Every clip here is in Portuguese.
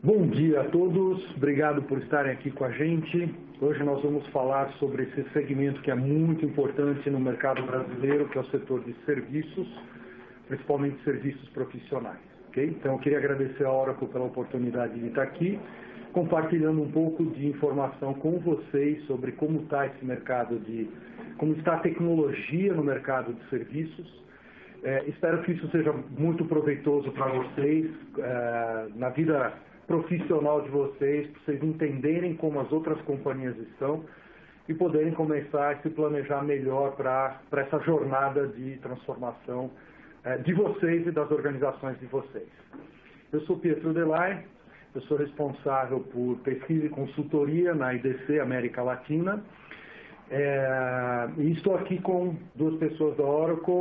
Bom dia a todos, obrigado por estarem aqui com a gente. Hoje nós vamos falar sobre esse segmento que é muito importante no mercado brasileiro, que é o setor de serviços, principalmente serviços profissionais. Okay? Então eu queria agradecer a Oracle pela oportunidade de estar aqui, compartilhando um pouco de informação com vocês sobre como está esse mercado como está a tecnologia no mercado de serviços. Espero que isso seja muito proveitoso para vocês, na vida profissional de vocês, para vocês entenderem como as outras companhias estão e poderem começar a se planejar melhor para essa jornada de transformação de vocês e das organizações de vocês. Eu sou Pietro Delay, eu sou responsável por pesquisa e consultoria na IDC América Latina, e estou aqui com duas pessoas da Oracle,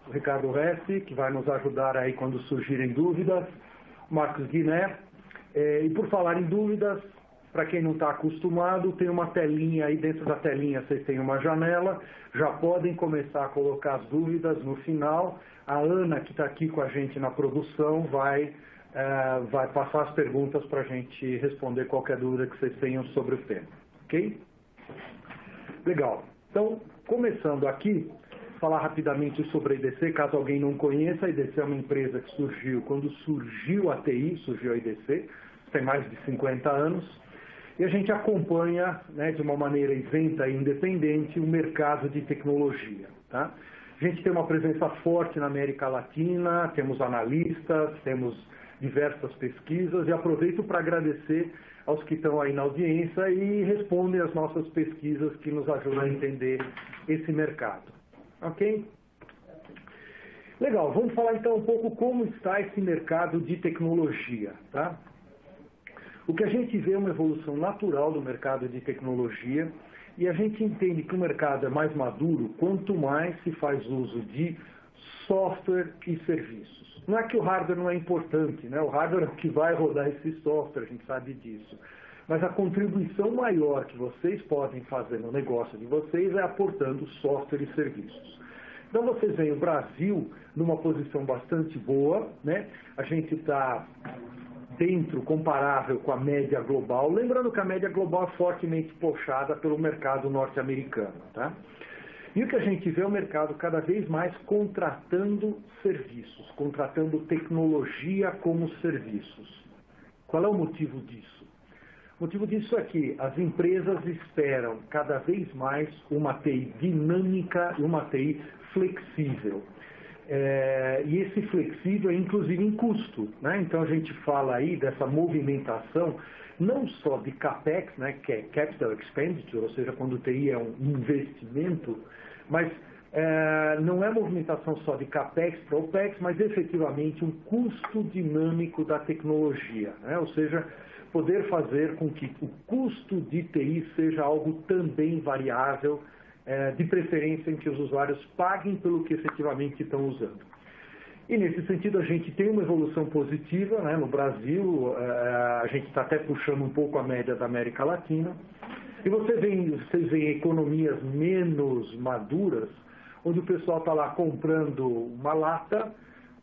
o Ricardo Ressi, que vai nos ajudar aí quando surgirem dúvidas, o Marcos Guiné. E por falar em dúvidas, para quem não está acostumado, tem uma telinha aí, dentro da telinha vocês têm uma janela, já podem começar a colocar as dúvidas no final. A Ana, que está aqui com a gente na produção, vai passar as perguntas para a gente responder qualquer dúvida que vocês tenham sobre o tema, ok? Legal. Então, começando aqui, falar rapidamente sobre a IDC, caso alguém não conheça, a IDC é uma empresa que surgiu quando surgiu a TI, surgiu a IDC, tem mais de 50 anos, e a gente acompanha, né, de uma maneira isenta e independente o mercado de tecnologia. Tá? A gente tem uma presença forte na América Latina, temos analistas, temos diversas pesquisas, e aproveito para agradecer aos que estão aí na audiência e respondem às nossas pesquisas que nos ajudam a entender esse mercado. Ok? Legal, vamos falar então um pouco como está esse mercado de tecnologia. Tá? O que a gente vê é uma evolução natural do mercado de tecnologia e a gente entende que o mercado é mais maduro quanto mais se faz uso de software e serviços. Não é que o hardware não é importante, né? O hardware é o que vai rodar esse software, a gente sabe disso. Mas a contribuição maior que vocês podem fazer no negócio de vocês é aportando software e serviços. Então vocês veem o Brasil numa posição bastante boa, né? A gente está dentro, comparável com a média global, lembrando que a média global é fortemente puxada pelo mercado norte-americano, tá? E o que a gente vê é o mercado cada vez mais contratando serviços, contratando tecnologia como serviços. Qual é o motivo disso? O motivo disso é que as empresas esperam cada vez mais uma TI dinâmica e uma TI flexível. E esse flexível é inclusive em custo, né? Então a gente fala aí dessa movimentação não só de CAPEX, né, que é Capital Expenditure, ou seja, quando o TI é um investimento, mas não é movimentação só de CAPEX para OPEX, mas efetivamente um custo dinâmico da tecnologia, né? Ou seja, poder fazer com que o custo de TI seja algo também variável, de preferência em que os usuários paguem pelo que efetivamente estão usando. E nesse sentido a gente tem uma evolução positiva, né? No Brasil, a gente está até puxando um pouco a média da América Latina. E vocês veem economias menos maduras, onde o pessoal está lá comprando uma lata,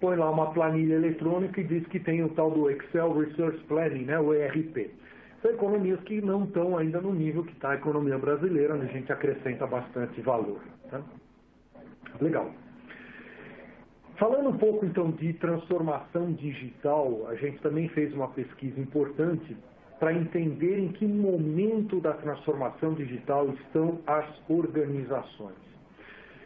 põe lá uma planilha eletrônica e diz que tem o tal do Excel Resource Planning, né? O ERP. São economias que não estão ainda no nível que está a economia brasileira, onde a gente acrescenta bastante valor. Tá? Legal. Falando um pouco, então, de transformação digital, a gente também fez uma pesquisa importante para entender em que momento da transformação digital estão as organizações.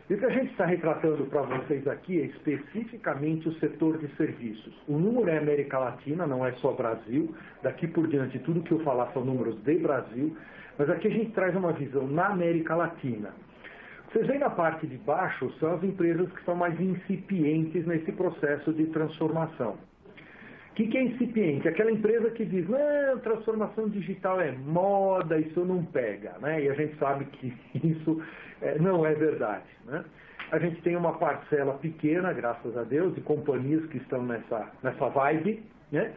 E o que a gente está retratando para vocês aqui é especificamente o setor de serviços. O número é América Latina, não é só Brasil. Daqui por diante, tudo que eu falar são números de Brasil. Mas aqui a gente traz uma visão na América Latina. Vocês veem na parte de baixo, são as empresas que são mais incipientes nesse processo de transformação. O que é incipiente? Aquela empresa que diz, não, transformação digital é moda, isso não pega, né? E a gente sabe que isso não é verdade, né? A gente tem uma parcela pequena, graças a Deus, de companhias que estão nessa vibe, né?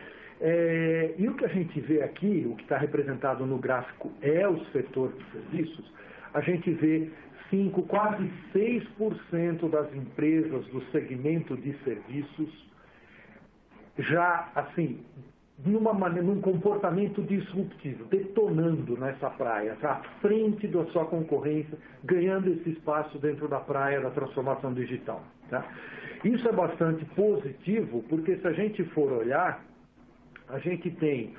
E o que a gente vê aqui, o que está representado no gráfico é o setor de serviços, a gente vê quase 6% das empresas do segmento de serviços já, assim, num comportamento disruptivo, detonando nessa praia, à frente da sua concorrência, ganhando esse espaço dentro da praia da transformação digital. Tá? Isso é bastante positivo, porque se a gente for olhar, a gente tem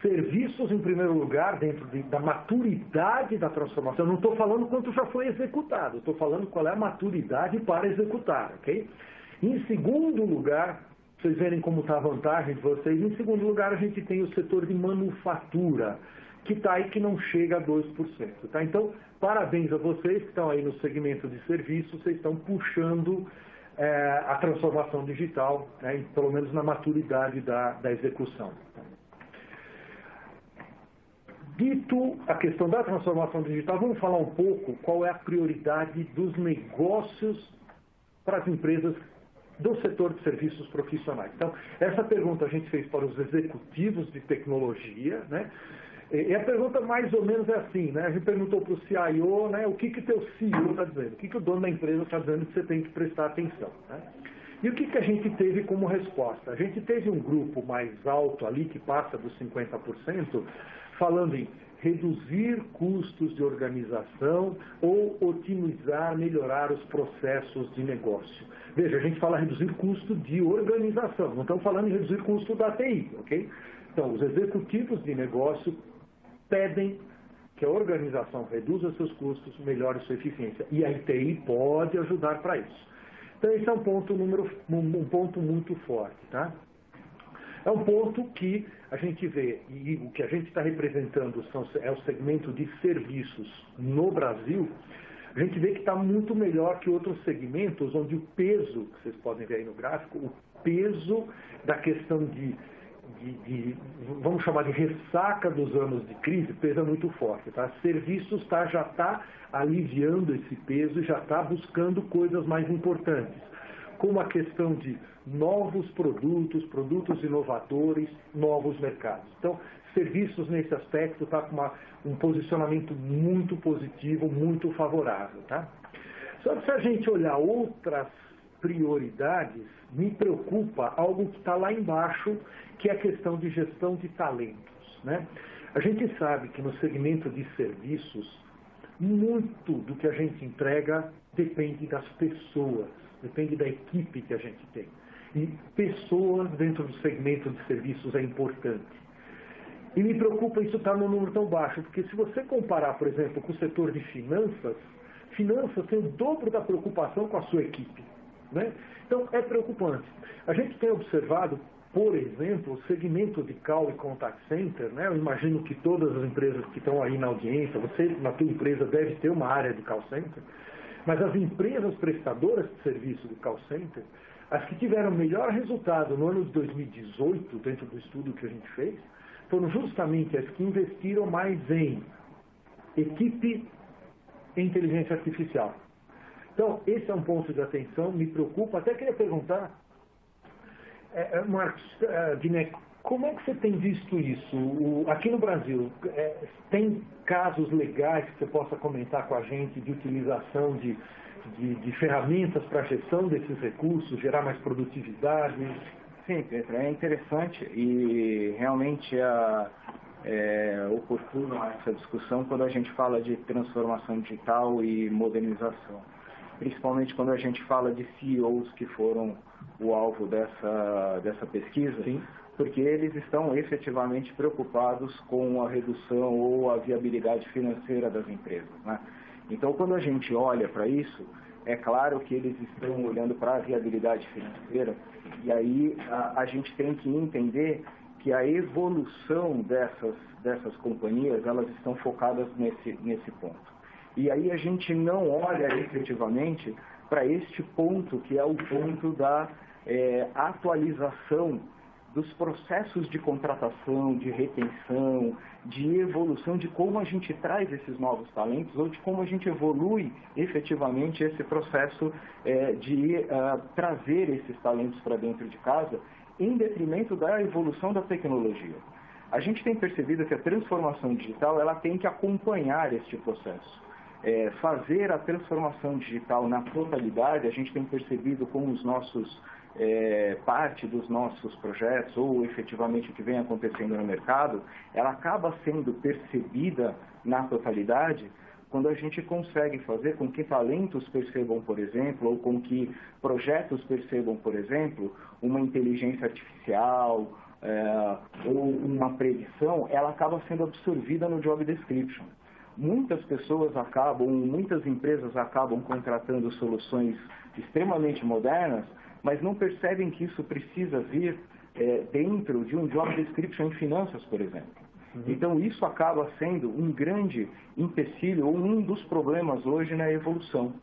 serviços, em primeiro lugar, dentro da maturidade da transformação. Eu não estou falando quanto já foi executado, estou falando qual é a maturidade para executar. Okay? Em segundo lugar, vocês verem como está a vantagem de vocês, em segundo lugar, a gente tem o setor de manufatura, que está aí que não chega a 2%. Tá? Então, parabéns a vocês que estão aí no segmento de serviços, vocês estão puxando a transformação digital, né, pelo menos na maturidade da execução. Dito a questão da transformação digital, vamos falar um pouco qual é a prioridade dos negócios para as empresas do setor de serviços profissionais. Então, essa pergunta a gente fez para os executivos de tecnologia, né? E a pergunta mais ou menos é assim, né? A gente perguntou para o CIO, né, o que teu CEO está dizendo, o que o dono da empresa está dizendo que você tem que prestar atenção, né? E o que a gente teve como resposta? A gente teve um grupo mais alto ali, que passa dos 50%, falando em reduzir custos de organização ou otimizar, melhorar os processos de negócio. Veja, a gente fala reduzir custo de organização, não estamos falando em reduzir custo da TI, ok? Então, os executivos de negócio pedem que a organização reduza seus custos, melhore sua eficiência. E a TI pode ajudar para isso. Então, esse é um ponto muito forte, tá? É um ponto que a gente vê, e o que a gente está representando é o segmento de serviços no Brasil. A gente vê que está muito melhor que outros segmentos, onde o peso, que vocês podem ver aí no gráfico, o peso da questão vamos chamar de ressaca dos anos de crise, pesa muito forte. Tá? Serviços já está aliviando esse peso e já está buscando coisas mais importantes, como a questão de novos produtos, produtos inovadores, novos mercados. Então, serviços nesse aspecto está com um posicionamento muito positivo, muito favorável. Tá? Só que se a gente olhar outras prioridades, me preocupa algo que está lá embaixo, que é a questão de gestão de talentos. Né? A gente sabe que no segmento de serviços, muito do que a gente entrega depende das pessoas, depende da equipe que a gente tem. E pessoas dentro do segmento de serviços é importante. E me preocupa isso estar num número tão baixo, porque se você comparar, por exemplo, com o setor de finanças tem o dobro da preocupação com a sua equipe. Né? Então, é preocupante. A gente tem observado, por exemplo, o segmento de call e contact center, né? Eu imagino que todas as empresas que estão aí na audiência, você na tua empresa deve ter uma área de call center, mas as empresas prestadoras de serviço de call center, as que tiveram melhor resultado no ano de 2018, dentro do estudo que a gente fez, foram justamente as que investiram mais em equipe e inteligência artificial. Então, esse é um ponto de atenção, me preocupa. Até queria perguntar, Marcos, Guiné, como é que você tem visto isso? Aqui no Brasil, tem casos legais que você possa comentar com a gente de utilização de ferramentas para a gestão desses recursos, gerar mais produtividade? Sim, Pedro, é interessante e realmente é oportuno essa discussão quando a gente fala de transformação digital e modernização. Principalmente quando a gente fala de CEOs que foram o alvo dessa pesquisa, sim, porque eles estão efetivamente preocupados com a redução ou a viabilidade financeira das empresas. Né? Então, quando a gente olha para isso, é claro que eles estão olhando para a viabilidade financeira e aí a gente tem que entender que a evolução dessas companhias, elas estão focadas nesse ponto. E aí a gente não olha efetivamente para este ponto, que é o ponto da atualização dos processos de contratação, de retenção, de evolução, de como a gente traz esses novos talentos ou de como a gente evolui efetivamente esse processo de trazer esses talentos para dentro de casa, em detrimento da evolução da tecnologia. A gente tem percebido que a transformação digital ela tem que acompanhar este processo. Fazer a transformação digital na totalidade, a gente tem percebido com os nossos parte dos nossos projetos, ou efetivamente o que vem acontecendo no mercado, ela acaba sendo percebida na totalidade quando a gente consegue fazer com que talentos percebam, por exemplo, ou com que projetos percebam, por exemplo, uma inteligência artificial ou uma predição, ela acaba sendo absorvida no job description. Muitas empresas acabam contratando soluções extremamente modernas, mas não percebem que isso precisa vir dentro de um job description em finanças, por exemplo. Então, isso acaba sendo um grande empecilho, ou um dos problemas hoje na evolução.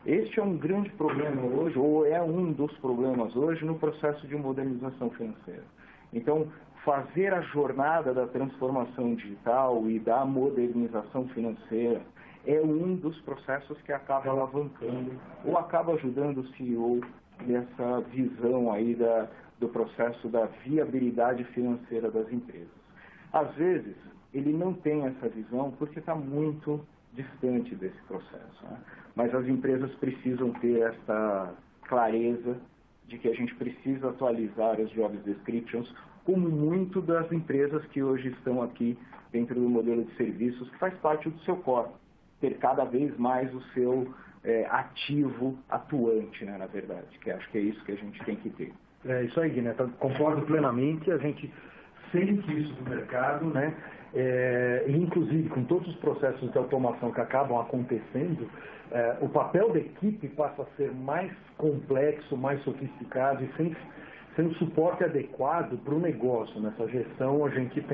Este é um grande problema hoje, ou é um dos problemas hoje no processo de modernização financeira. Então, fazer a jornada da transformação digital e da modernização financeira é um dos processos que acaba alavancando ou acaba ajudando o CEO nessa visão aí do processo da viabilidade financeira das empresas. Às vezes, ele não tem essa visão porque está muito distante desse processo, né? Mas as empresas precisam ter essa clareza de que a gente precisa atualizar as job descriptions, como muito das empresas que hoje estão aqui dentro do modelo de serviços, que faz parte do seu core, ter cada vez mais o seu ativo atuante, né, na verdade, que acho que é isso que a gente tem que ter. É isso aí, né? Concordo plenamente, a gente sente isso do mercado, né? Inclusive com todos os processos de automação que acabam acontecendo, o papel da equipe passa a ser mais complexo, mais sofisticado e sem o suporte adequado para o negócio. Nessa gestão a gente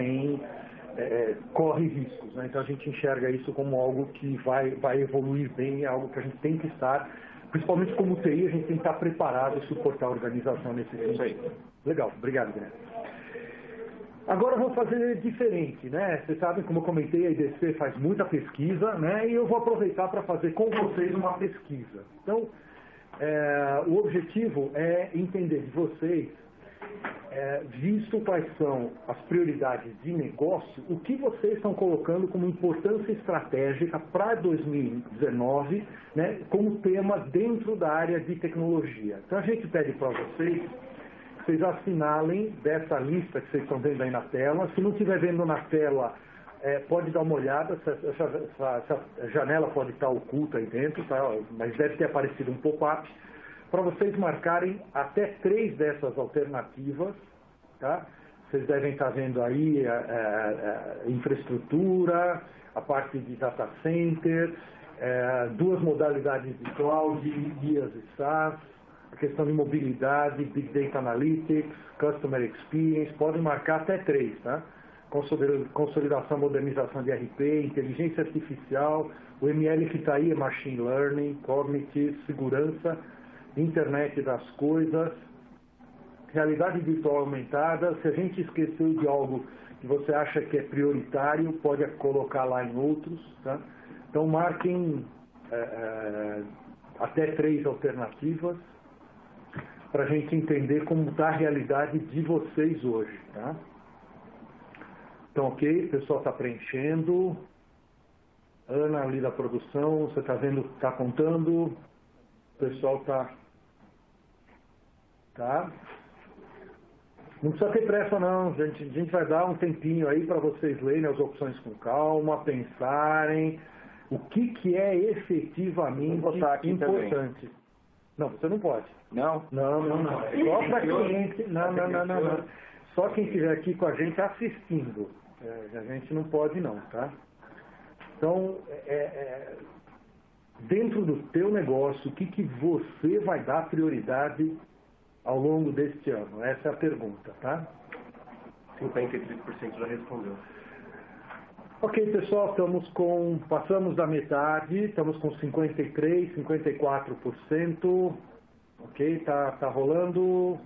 corre riscos, né? Então a gente enxerga isso como algo que vai evoluir bem, é algo que a gente tem que estar, principalmente como TI, a gente tem que estar preparado e suportar a organização nesse sentido. Legal, obrigado, Guilherme. Agora vamos fazer diferente, né? Vocês sabem, como eu comentei, a IDC faz muita pesquisa, né? E eu vou aproveitar para fazer com vocês uma pesquisa. Então, o objetivo é entender de vocês, visto quais são as prioridades de negócio, o que vocês estão colocando como importância estratégica para 2019, né? Como tema dentro da área de tecnologia. Então, a gente pede para vocês assinalem dessa lista que vocês estão vendo aí na tela. Se não estiver vendo na tela, pode dar uma olhada, essa janela pode estar oculta aí dentro, tá? Mas deve ter aparecido um pop-up, para vocês marcarem até 3 dessas alternativas. Tá? Vocês devem estar vendo aí infraestrutura, a parte de data center, 2 modalidades de cloud, IaaS e SaaS, a questão de mobilidade, Big Data Analytics, Customer Experience, podem marcar até 3, tá? Consolidação, modernização de RP, inteligência artificial, o ML que está aí é Machine Learning, Cognitive, segurança, Internet das coisas, realidade virtual aumentada. Se a gente esqueceu de algo que você acha que é prioritário, pode colocar lá em outros, tá? Então marquem até 3 alternativas, para a gente entender como está a realidade de vocês hoje, tá? Então, ok, o pessoal está preenchendo. Ana, ali da produção, você está vendo, está contando? O pessoal está... Tá? Não precisa ter pressa não, a gente vai dar um tempinho aí para vocês lerem as opções com calma, pensarem o que é efetivamente importante. Também. Não, você não pode. Não? Não. Só para cliente. Não. Só quem estiver aqui com a gente assistindo. A gente não pode não, tá? Então, dentro do teu negócio, o que você vai dar prioridade ao longo deste ano? Essa é a pergunta, tá? 53% já respondeu. Ok, pessoal, passamos da metade, estamos com 53%, 54%. Ok, tá rolando.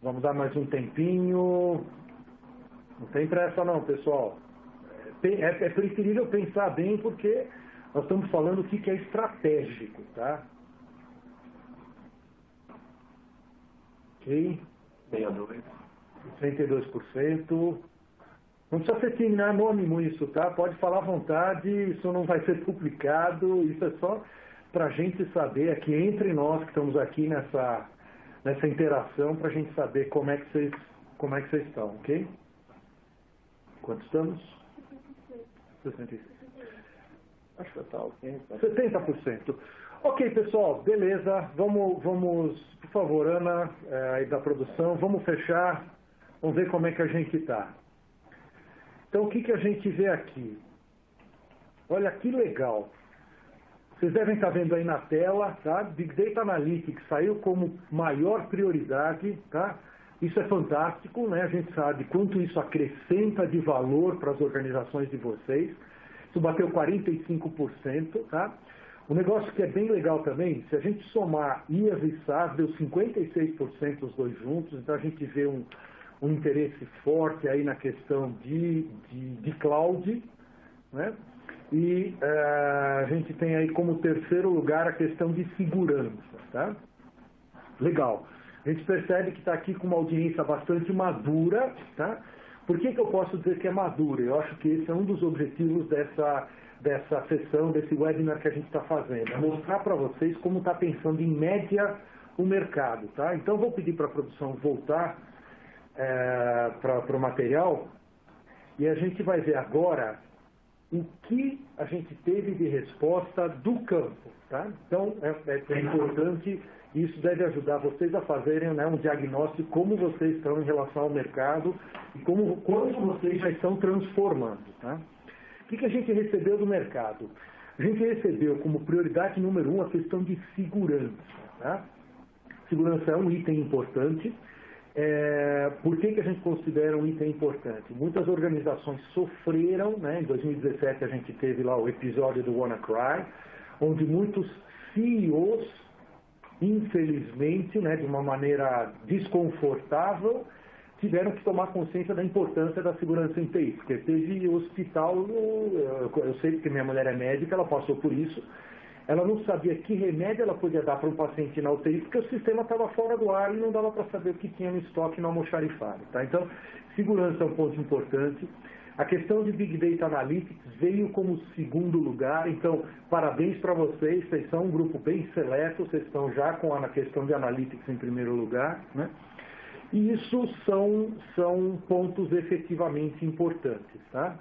Vamos dar mais um tempinho. Não tem pressa não, pessoal. É preferível pensar bem, porque nós estamos falando o que é estratégico, tá? Ok? 62%. Não precisa ser time anônimo isso, tá? Pode falar à vontade, isso não vai ser publicado, isso é só para a gente saber aqui entre nós que estamos aqui nessa interação para a gente saber como é que vocês estão, ok? Quanto estamos? 66. Acho que está 70%. Ok, pessoal, beleza. Vamos, por favor, Ana, aí da produção, vamos fechar. Vamos ver como é que a gente está. Então, o que a gente vê aqui? Olha que legal. Vocês devem estar vendo aí na tela, tá? Big Data Analytics saiu como maior prioridade, tá? Isso é fantástico, né? A gente sabe quanto isso acrescenta de valor para as organizações de vocês. Isso bateu 45%, tá? Um negócio que é bem legal também, se a gente somar IaaS e SaaS, deu 56% os dois juntos, então a gente vê um interesse forte aí na questão de cloud, né? E a gente tem aí como terceiro lugar a questão de segurança, tá? Legal. A gente percebe que está aqui com uma audiência bastante madura, tá? Por que eu posso dizer que é madura? Eu acho que esse é um dos objetivos dessa sessão, desse webinar que a gente está fazendo. É mostrar para vocês como está pensando em média o mercado, tá? Então, vou pedir para a produção voltar para o material e a gente vai ver agora o que a gente teve de resposta do campo, tá? Então, é importante, e isso deve ajudar vocês a fazerem, né, um diagnóstico de como vocês estão em relação ao mercado e como vocês já estão transformando, tá? O que a gente recebeu do mercado? A gente recebeu como prioridade número 1 a questão de segurança, tá? Segurança é um item importante. Por que a gente considera um item importante? Muitas organizações sofreram, né? Em 2017 a gente teve lá o episódio do WannaCry, onde muitos CEOs, infelizmente, né, de uma maneira desconfortável, tiveram que tomar consciência da importância da segurança em TI, porque teve hospital, eu sei porque minha mulher é médica, ela passou por isso, ela não sabia que remédio ela podia dar para um paciente na UTI, porque o sistema estava fora do ar e não dava para saber o que tinha no estoque no almoxarifado, tá? Então, segurança é um ponto importante. A questão de Big Data Analytics veio como segundo lugar, então, parabéns para vocês são um grupo bem seleto, vocês estão já com a questão de Analytics em primeiro lugar, né? E isso são pontos efetivamente importantes, tá?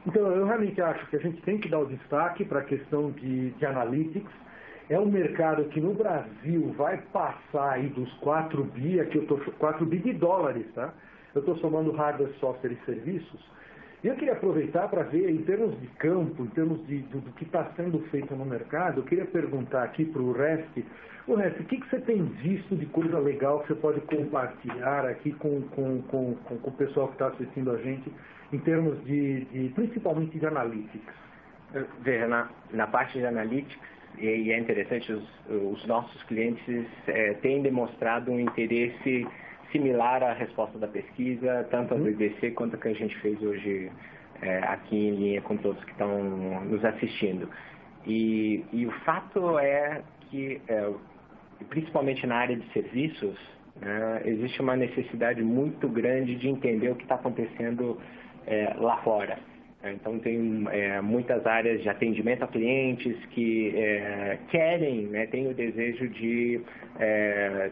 Então, eu realmente acho que a gente tem que dar o destaque para a questão de Analytics. É um mercado que no Brasil vai passar aí dos 4 bi, aqui eu estou 4 bi de dólares, tá? Eu estou somando hardware, software e serviços. E eu queria aproveitar para ver, em termos de campo, em termos do que está sendo feito no mercado, eu queria perguntar aqui para o Rest, o que você tem visto de coisa legal que você pode compartilhar aqui com o pessoal que está assistindo a gente, em termos principalmente de Analytics? Veja, na parte de Analytics, e é interessante, os nossos clientes têm demonstrado um interesse similar à resposta da pesquisa, tanto a do IDC quanto a que a gente fez hoje aqui em linha com todos que estão nos assistindo. E o fato é que, principalmente na área de serviços, existe uma necessidade muito grande de entender o que está acontecendo lá fora. Então, tem muitas áreas de atendimento a clientes que querem, têm o desejo de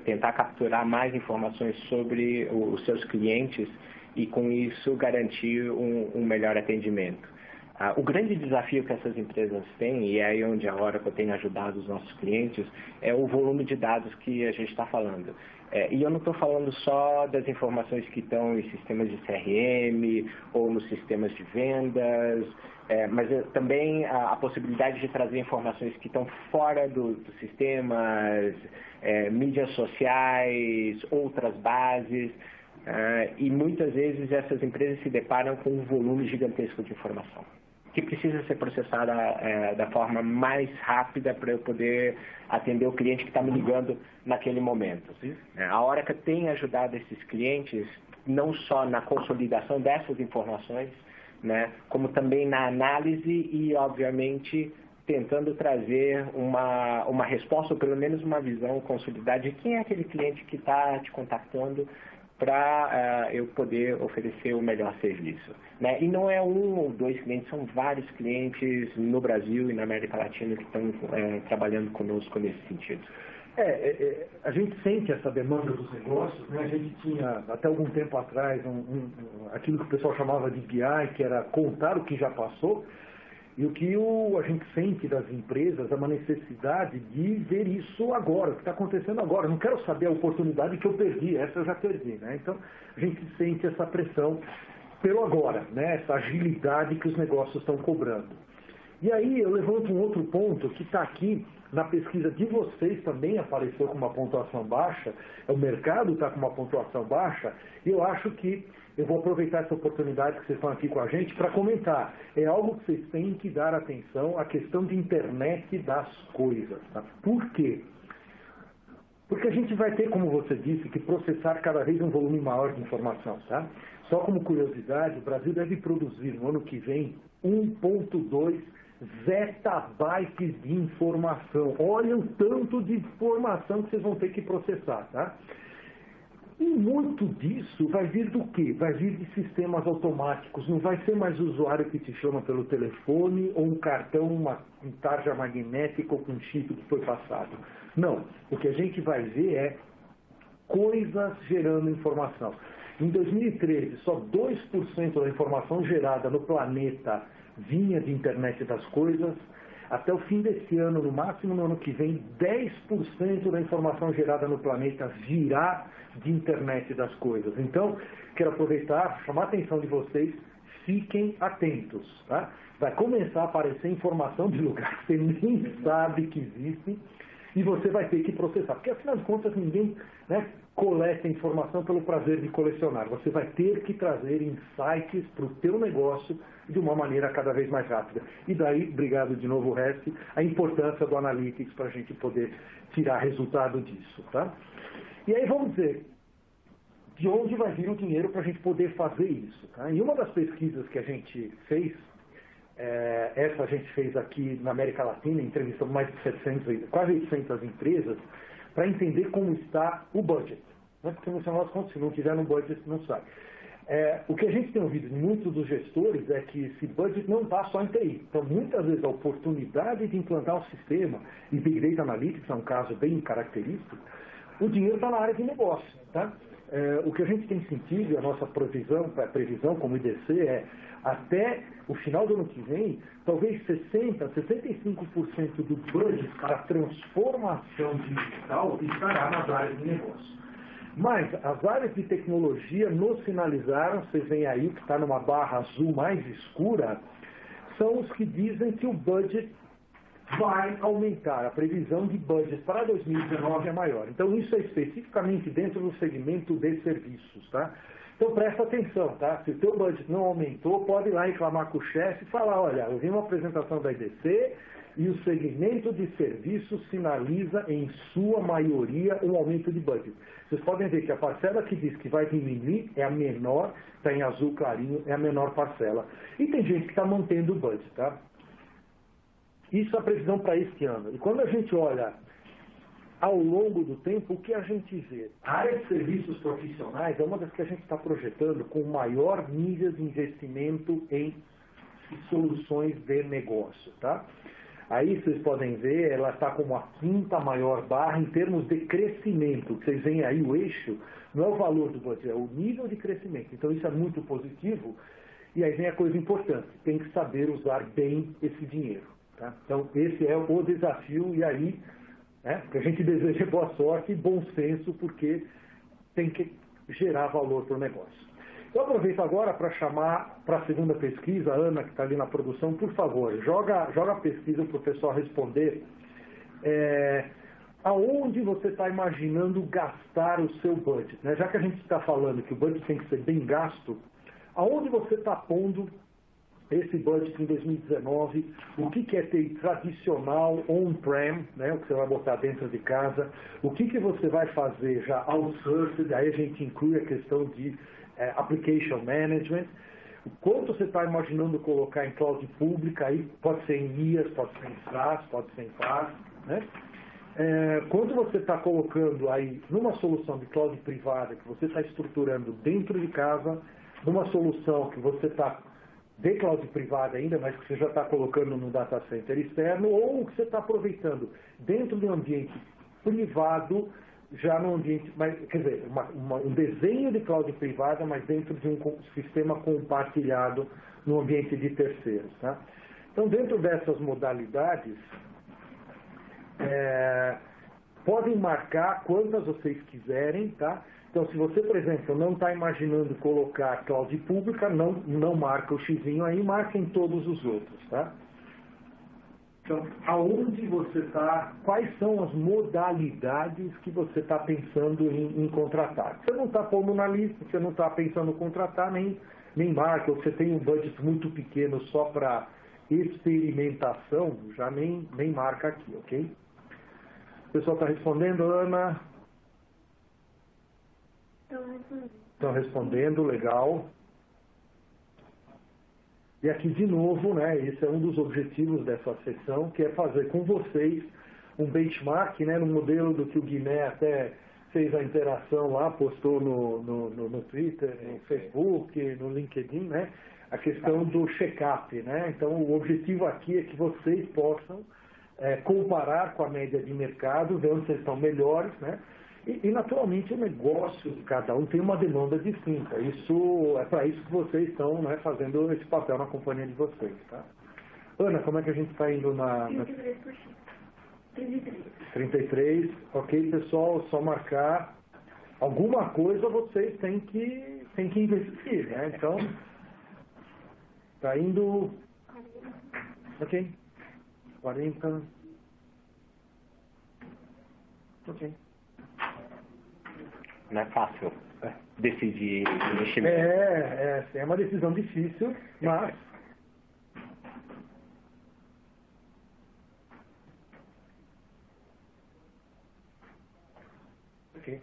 tentar capturar mais informações sobre os seus clientes e, com isso, garantir um melhor atendimento. O grande desafio que essas empresas têm, e é aí onde a Oracle tem ajudado os nossos clientes, é o volume de dados que a gente está falando. E eu não estou falando só das informações que estão em sistemas de CRM ou nos sistemas de vendas, mas também a possibilidade de trazer informações que estão fora dos sistemas, mídias sociais, outras bases. E muitas vezes essas empresas se deparam com um volume gigantesco de informação que precisa ser processada da forma mais rápida para eu poder atender o cliente que está me ligando naquele momento. A Oracle tem ajudado esses clientes não só na consolidação dessas informações, como também na análise e, obviamente, tentando trazer uma resposta, ou pelo menos uma visão consolidada de quem é aquele cliente que está te contactando para eu poder oferecer o melhor serviço. E não é um ou dois clientes, são vários clientes no Brasil e na América Latina que estão trabalhando conosco nesse sentido. A gente sente essa demanda dos negócios, né? A gente tinha, até algum tempo atrás, aquilo que o pessoal chamava de BI, que era contar o que já passou, e o que a gente sente das empresas é uma necessidade de ver isso agora, o que está acontecendo agora. Eu não quero saber a oportunidade que eu perdi, essa eu já perdi, né? Então, a gente sente essa pressão pelo agora, né? Essa agilidade que os negócios estão cobrando. E aí eu levanto um outro ponto que está aqui na pesquisa de vocês, também apareceu com uma pontuação baixa, o mercado está com uma pontuação baixa, e eu acho que eu vou aproveitar essa oportunidade que vocês estão aqui com a gente para comentar. É algo que vocês têm que dar atenção, a questão de internet das coisas. Tá? Por quê? Porque a gente vai ter, como você disse, que processar cada vez um volume maior de informação. Tá? Só como curiosidade, o Brasil deve produzir no ano que vem 1,2 zettabytes de informação. Olha o tanto de informação que vocês vão ter que processar. Tá? E muito disso vai vir do quê? Vai vir de sistemas automáticos. Não vai ser mais o usuário que te chama pelo telefone ou um cartão, uma tarja magnética ou com um chip que foi passado. Não. O que a gente vai ver é coisas gerando informação. Em 2013, só 2% da informação gerada no planeta vinha de internet das coisas. Até o fim desse ano, no máximo no ano que vem, 10% da informação gerada no planeta virá de internet das coisas. Então, quero aproveitar, chamar a atenção de vocês, fiquem atentos. Tá? Vai começar a aparecer informação de lugar que você nem sabe que existe e você vai ter que processar. Porque, afinal de contas, ninguém coleta informação pelo prazer de colecionar. Você vai ter que trazer insights para o teu negócio de uma maneira cada vez mais rápida. E daí, obrigado de novo, Resti, a importância do Analytics para a gente poder tirar resultado disso. Tá? E aí vamos dizer, de onde vai vir o dinheiro para a gente poder fazer isso? Tá? E uma das pesquisas que a gente fez, essa a gente fez aqui na América Latina, entrevistando mais de 700, quase 800 empresas, para entender como está o budget. Né? Porque no final das contas, se não tiver no budget, não sai. O que a gente tem ouvido de muitos dos gestores é que esse budget não está só em TI. Então, muitas vezes, a oportunidade de implantar um sistema, e Big Data Analytics é um caso bem característico, o dinheiro está na área de negócio. Tá? O que a gente tem sentido, e a nossa previsão como IDC é, até o final do ano que vem, talvez 60%, 65% do budget para a transformação digital estará nas áreas de negócio. Mas as áreas de tecnologia nos sinalizaram, vocês veem aí que está numa barra azul mais escura, são os que dizem que o budget vai aumentar. A previsão de budget para 2019 é maior. Então isso é especificamente dentro do segmento de serviços. Tá? Então presta atenção, tá? Se o teu budget não aumentou, pode ir lá reclamar com o chefe e falar, olha, eu vi uma apresentação da IDC e o segmento de serviços sinaliza em sua maioria um aumento de budget. Vocês podem ver que a parcela que diz que vai diminuir é a menor, está em azul clarinho, é a menor parcela. E tem gente que está mantendo o budget, tá? Isso é a previsão para este ano. E quando a gente olha ao longo do tempo, o que a gente vê? A área de serviços profissionais é uma das que a gente está projetando com maior nível de investimento em soluções de negócio, tá? Aí vocês podem ver, ela está como a quinta maior barra em termos de crescimento. Vocês veem aí o eixo, não é o valor do budget, é o nível de crescimento. Então isso é muito positivo. E aí vem a coisa importante, tem que saber usar bem esse dinheiro. Tá? Então esse é o desafio e aí, que a gente deseja boa sorte e bom senso, porque tem que gerar valor para o negócio. Eu aproveito agora para chamar para a segunda pesquisa, a Ana, que está ali na produção, por favor, joga a pesquisa para o pessoal responder. Aonde você está imaginando gastar o seu budget? Né? Já que a gente está falando que o budget tem que ser bem gasto, aonde você está pondo esse budget em 2019? O que é TI tradicional, on-prem, né? O que você vai botar dentro de casa? O que você vai fazer já outsourced? Aí a gente inclui a questão de application management, o quanto você está imaginando colocar em cloud pública, aí pode ser em IaaS, pode ser em SaaS, pode ser em PaaS, né? Quanto você está colocando aí numa solução de cloud privada que você está estruturando dentro de casa, numa solução que você está de cloud privada ainda, mas que você já está colocando no data center externo, ou que você está aproveitando dentro de um ambiente privado, já no ambiente, quer dizer, um desenho de cloud privada, mas dentro de um sistema compartilhado no ambiente de terceiros. Tá? Então, dentro dessas modalidades, podem marcar quantas vocês quiserem, tá? Então, se você, por exemplo, não está imaginando colocar cloud pública, não marca o xizinho aí, marca em todos os outros, tá? Então, aonde você está, quais são as modalidades que você está pensando em contratar? Você não está pondo na lista, você não está pensando em contratar, nem marca, ou você tem um budget muito pequeno só para experimentação, já nem marca aqui, ok? O pessoal está respondendo, Ana? Estão respondendo, legal. E aqui de novo, né, esse é um dos objetivos dessa sessão, que é fazer com vocês um benchmark, né, no modelo do que o Guiné até fez a interação lá, postou no Twitter, no Facebook, no LinkedIn, né, a questão do check-up, né? Então o objetivo aqui é que vocês possam comparar com a média de mercado, ver onde vocês estão melhores, né? E, naturalmente, o negócio de cada um tem uma demanda distinta. Isso é para isso que vocês estão, né, fazendo esse papel na companhia de vocês. Tá? Ana, como é que a gente está indo na... 33. Ok, pessoal, só marcar. Alguma coisa vocês têm que investir, né? Então, está indo... Ok. 40. Ok. Não é fácil decidir investimento. É uma decisão difícil, mas... Okay.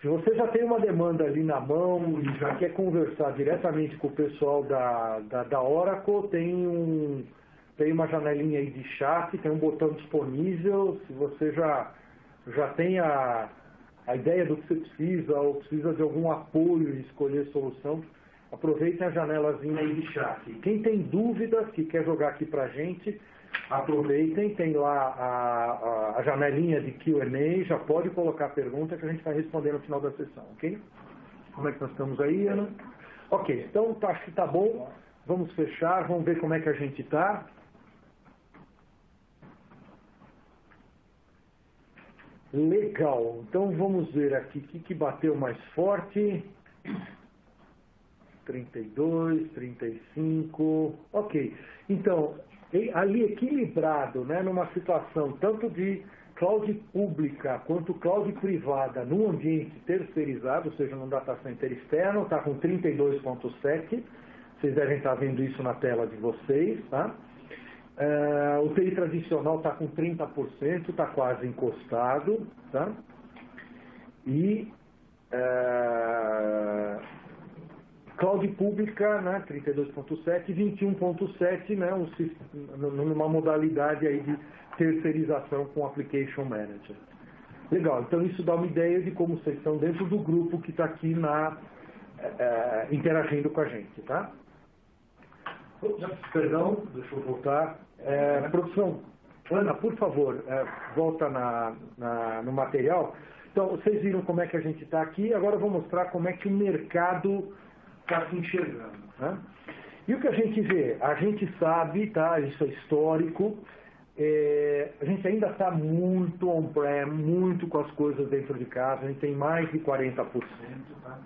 Se você já tem uma demanda ali na mão e já quer conversar diretamente com o pessoal da Oracle, tem uma janelinha aí de chat, tem um botão disponível. Se você já tem a ideia do que você precisa ou precisa de algum apoio em escolher solução, aproveitem a janelazinha aí de chat. Quem tem dúvidas, que quer jogar aqui pra gente, aproveitem, tem lá a janelinha de Q&A, já pode colocar a pergunta que a gente vai responder no final da sessão, ok? Como é que nós estamos aí, Ana? Ok, então acho que tá bom, vamos fechar, vamos ver como é que a gente está. Legal, então vamos ver aqui o que bateu mais forte. 32, 35, ok. Então, ali equilibrado, né, numa situação tanto de cloud pública quanto cloud privada no ambiente terceirizado, ou seja, num data center externo, está com 32,7. Vocês devem estar vendo isso na tela de vocês, tá? O TI tradicional está com 30%, está quase encostado, tá? E cloud pública, né, 32,7, 21,7, né, numa modalidade aí de terceirização com Application Manager. Legal, então isso dá uma ideia de como vocês estão dentro do grupo que está aqui interagindo com a gente, tá? Perdão, deixa eu voltar. Produção, Ana, por favor, volta no material. Então, vocês viram como é que a gente está aqui, agora eu vou mostrar como é que o mercado está se enxergando. Né? E o que a gente vê? A gente sabe, tá? Isso é histórico, a gente ainda está muito on-prem, muito com as coisas dentro de casa, a gente tem mais de 40%. Tá?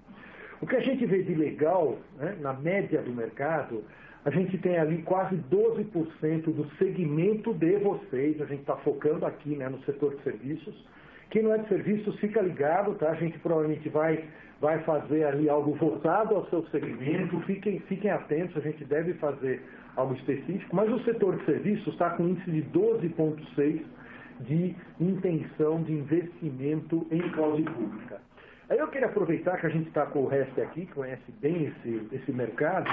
O que a gente vê de legal, né, na média do mercado, a gente tem ali quase 12% do segmento de vocês, a gente está focando aqui, né, no setor de serviços. Quem não é de serviços, fica ligado, tá? A gente provavelmente vai fazer ali algo voltado ao seu segmento, fiquem atentos, a gente deve fazer algo específico, mas o setor de serviços está com um índice de 12,6% de intenção de investimento em cloud pública. Aí eu queria aproveitar que a gente está com o resto aqui, que conhece bem esse mercado.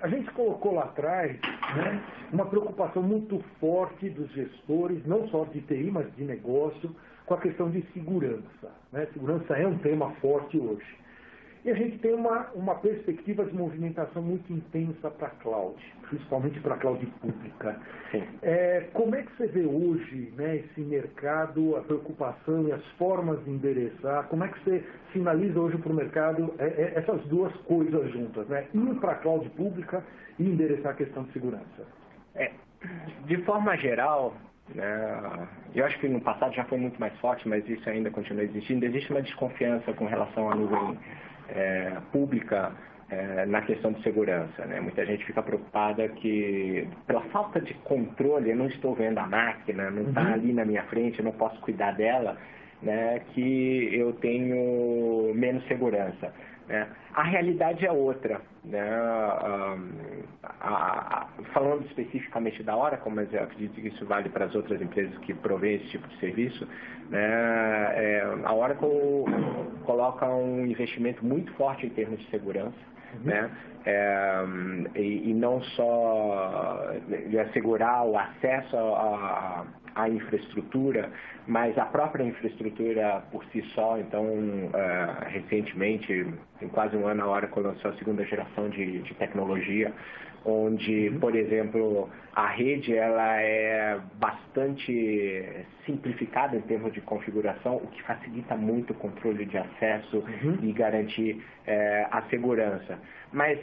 A gente colocou lá atrás, né, uma preocupação muito forte dos gestores, não só de TI, mas de negócio, com a questão de segurança. Né? Segurança é um tema forte hoje. E a gente tem uma perspectiva de movimentação muito intensa para a cloud, principalmente para a cloud pública. Como é que você vê hoje, né, esse mercado, a preocupação e as formas de endereçar? Como é que você finaliza hoje para o mercado essas duas coisas juntas, né? Ir para a cloud pública e endereçar a questão de segurança? De forma geral, né, eu acho que no passado já foi muito mais forte, mas isso ainda continua existindo. Existe uma desconfiança com relação à nuvem pública na questão de segurança, né? Muita gente fica preocupada que, pela falta de controle, eu não estou vendo a máquina, não está ali na minha frente, eu não posso cuidar dela, né, que eu tenho menos segurança, né? A realidade é outra, né? Falando especificamente da Oracle, mas eu acredito que isso vale para as outras empresas que provêm esse tipo de serviço, né? A Oracle coloca um investimento muito forte em termos de segurança, né? E não só de assegurar o acesso à infraestrutura, mas a própria infraestrutura por si só. Então, recentemente, em quase um ano, a Oracle lançou a segunda geração de tecnologia, onde, por exemplo, a rede ela é bastante simplificada em termos de configuração, o que facilita muito o controle de acesso e garantir a segurança. Mas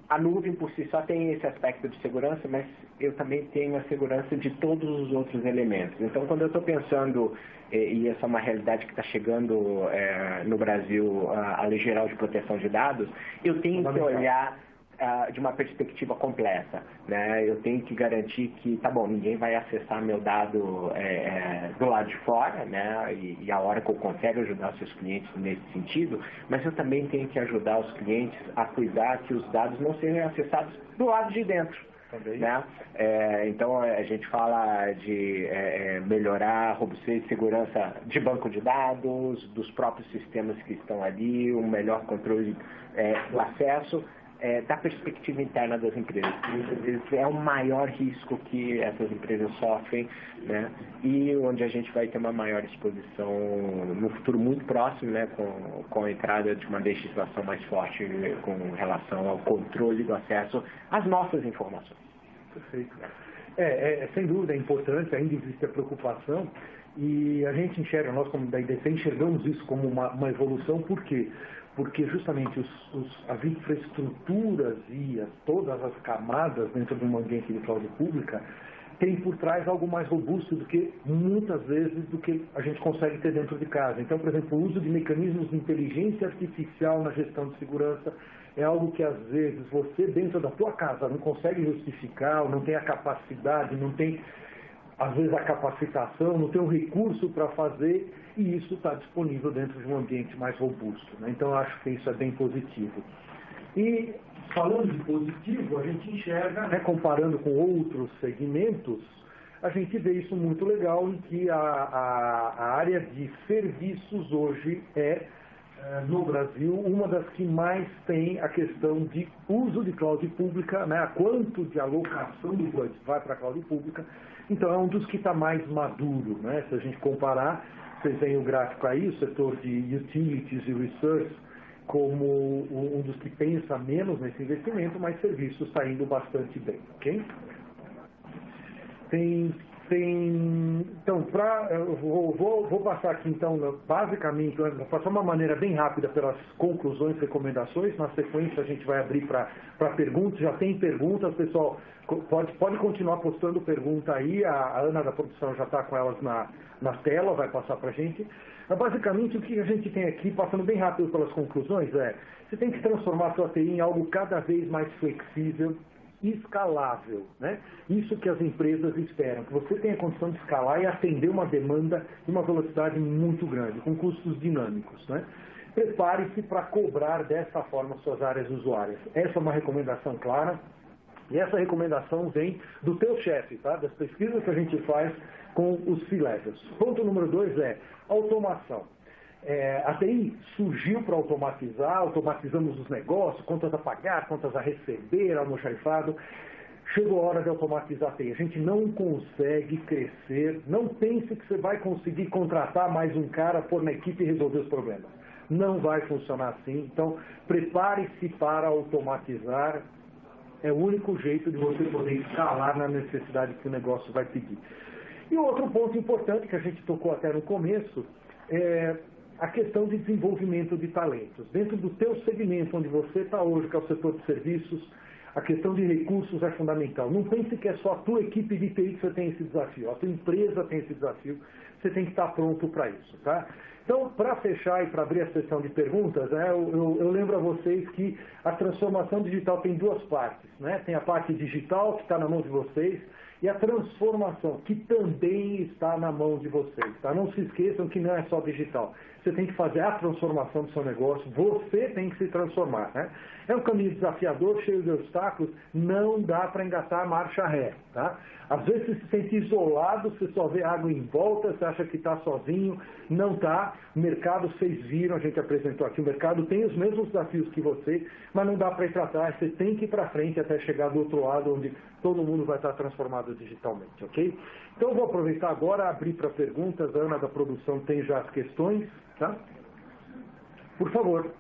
a nuvem por si só tem esse aspecto de segurança, mas eu também tenho a segurança de todos os outros elementos. Então, quando eu estou pensando, e essa é uma realidade que está chegando no Brasil, a Lei Geral de Proteção de Dados, eu tenho que olhar de uma perspectiva completa, né? Eu tenho que garantir que, tá bom, ninguém vai acessar meu dado do lado de fora, né? E a Oracle consegue ajudar os seus clientes nesse sentido, mas eu também tenho que ajudar os clientes a cuidar que os dados não sejam acessados do lado de dentro. Né? Então, a gente fala de melhorar a robustez e segurança de banco de dados, dos próprios sistemas que estão ali, um melhor controle do acesso, da perspectiva interna das empresas. Isso é o maior risco que essas empresas sofrem, né? E onde a gente vai ter uma maior exposição no futuro muito próximo, né? Com a entrada de uma legislação mais forte com relação ao controle do acesso às nossas informações. Perfeito. Sem dúvida é importante, ainda existe a preocupação e a gente enxerga, nós como da IDC enxergamos isso como uma evolução. Por quê? Porque justamente as infraestruturas e todas as camadas dentro de um ambiente de cloud pública têm por trás algo mais robusto do que, muitas vezes, do que a gente consegue ter dentro de casa. Então, por exemplo, o uso de mecanismos de inteligência artificial na gestão de segurança é algo que, às vezes, você dentro da tua casa não consegue justificar, ou não tem a capacidade, não tem, às vezes, a capacitação, não tem o recurso para fazer, e isso está disponível dentro de um ambiente mais robusto, né? Então, eu acho que isso é bem positivo. E, falando de positivo, a gente enxerga, né, comparando com outros segmentos, a gente vê isso muito legal em que a área de serviços hoje no Brasil, uma das que mais tem a questão de uso de cloud pública, né, a quanto de alocação do budget vai para a cloud pública. Então, é um dos que está mais maduro, né? Se a gente comparar, vocês veem o gráfico aí, o setor de utilities e research como um dos que pensa menos nesse investimento, mas serviços está indo bastante bem, ok? Então, eu vou passar aqui, então, basicamente, vou passar uma maneira bem rápida pelas conclusões e recomendações. Na sequência, a gente vai abrir para perguntas. Já tem perguntas, pessoal. Pode continuar postando pergunta aí. A Ana da produção já está com elas na tela, vai passar para a gente. Mas, basicamente, o que a gente tem aqui, passando bem rápido pelas conclusões, você tem que transformar a sua TI em algo cada vez mais flexível e escalável, né? Isso que as empresas esperam, que você tenha condição de escalar e atender uma demanda de uma velocidade muito grande, com custos dinâmicos, né? Prepare-se para cobrar dessa forma suas áreas usuárias. Essa é uma recomendação clara, e essa recomendação vem do teu chefe, tá? Das pesquisas que a gente faz com os C-Levels. Ponto número 2 é automação. A TI surgiu para automatizar, automatizamos os negócios, contas a pagar, contas a receber, almoxarifado. Chegou a hora de automatizar a TI. A gente não consegue crescer, não pense que você vai conseguir contratar mais um cara, pôr na equipe e resolver os problemas. não vai funcionar assim. Então, prepare-se para automatizar. É o único jeito de você poder escalar na necessidade que o negócio vai pedir. E outro ponto importante que a gente tocou até no começo é a questão de desenvolvimento de talentos. Dentro do teu segmento onde você está hoje, que é o setor de serviços, a questão de recursos é fundamental. Não pense que é só a tua equipe de TI que você tem esse desafio. A tua empresa tem esse desafio. Você tem que estar pronto para isso, tá? Então, para fechar e para abrir a sessão de perguntas, né, eu lembro a vocês que a transformação digital tem duas partes, né? Tem a parte digital, que está na mão de vocês, e a transformação, que também está na mão de vocês, tá? Não se esqueçam que não é só digital. Você tem que fazer a transformação do seu negócio, você tem que se transformar, né? É um caminho desafiador, cheio de obstáculos, não dá para engatar a marcha ré, tá? Às vezes você se sente isolado, você só vê água em volta, você acha que está sozinho, não está. O mercado, vocês viram, a gente apresentou aqui, o mercado tem os mesmos desafios que você, mas não dá para ir para trás, você tem que ir para frente até chegar do outro lado, onde todo mundo vai estar transformado digitalmente, ok? Então eu vou aproveitar agora, abrir para perguntas, a Ana da produção tem já as questões, tá? Por favor.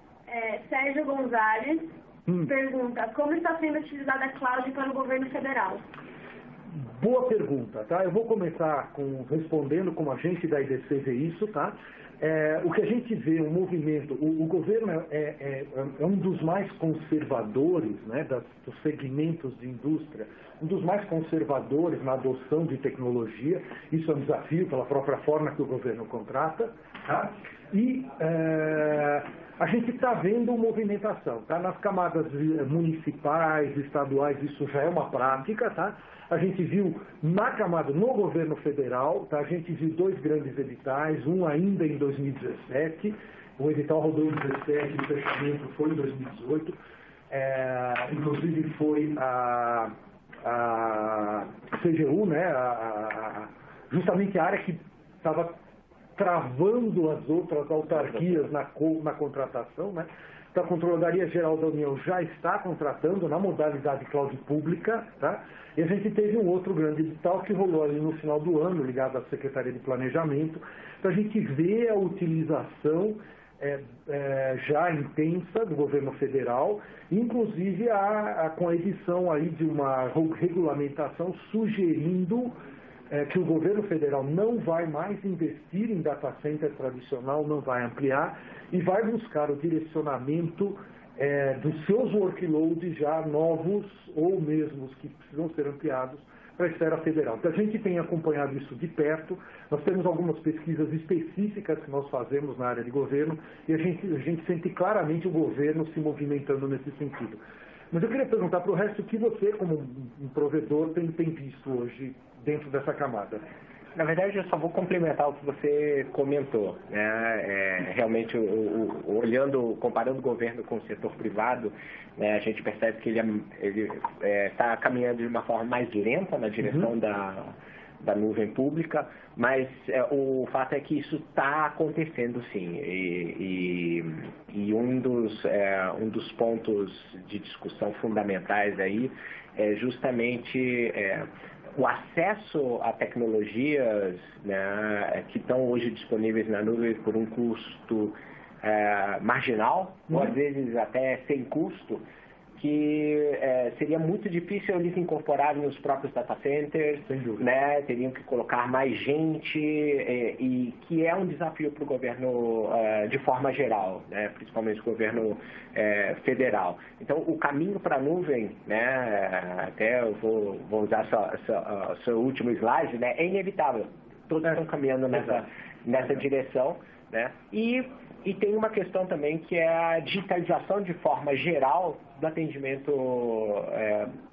Sérgio Gonzalez pergunta, como está sendo utilizada a cloud para o governo federal? Boa pergunta, tá? Eu vou começar respondendo como a gente da IDC vê isso, tá? O que a gente vê, o movimento, o governo é um dos mais conservadores, né, dos segmentos de indústria, um dos mais conservadores na adoção de tecnologia. Isso é um desafio pela própria forma que o governo contrata, tá? E a gente está vendo movimentação, tá? Nas camadas municipais, estaduais, isso já é uma prática, tá? A gente viu na camada, no governo federal, tá? A gente viu dois grandes editais, um ainda em 2017, o edital rodou em 2017, o fechamento foi em 2018, inclusive foi a CGU, né? Justamente a área que estava travando as outras autarquias na contratação, né? Então, a Controladoria Geral da União já está contratando na modalidade cloud pública, tá? E a gente teve um outro grande edital que rolou ali no final do ano, ligado à Secretaria de Planejamento. Então, a gente vê a utilização já intensa do governo federal, inclusive com a edição aí de uma regulamentação sugerindo que o governo federal não vai mais investir em data center tradicional, não vai ampliar e vai buscar o direcionamento dos seus workloads já novos ou mesmo os que precisam ser ampliados para a esfera federal. Então, a gente tem acompanhado isso de perto, nós temos algumas pesquisas específicas que nós fazemos na área de governo e a gente sente claramente o governo se movimentando nesse sentido. Mas eu queria perguntar para o resto o que você, como um provedor, tem visto hoje dentro dessa camada. Na verdade, eu só vou complementar o que você comentou, né? Realmente, comparando o governo com o setor privado, né, a gente percebe que ele está caminhando de uma forma mais lenta na direção da nuvem pública, mas o fato é que isso está acontecendo sim. E um dos pontos de discussão fundamentais aí é justamente o acesso a tecnologias, né, que estão hoje disponíveis na nuvem por um custo marginal, ou às vezes até sem custo, que seria muito difícil eles incorporarem nos próprios data centers, né? Teriam que colocar mais gente, e que é um desafio para o governo de forma geral, né? Principalmente o governo federal. Então, o caminho para a nuvem, né? Até eu vou usar seu último slide, né? É inevitável. Todos estão caminhando nessa direção, né? E tem uma questão também que é a digitalização de forma geral do atendimento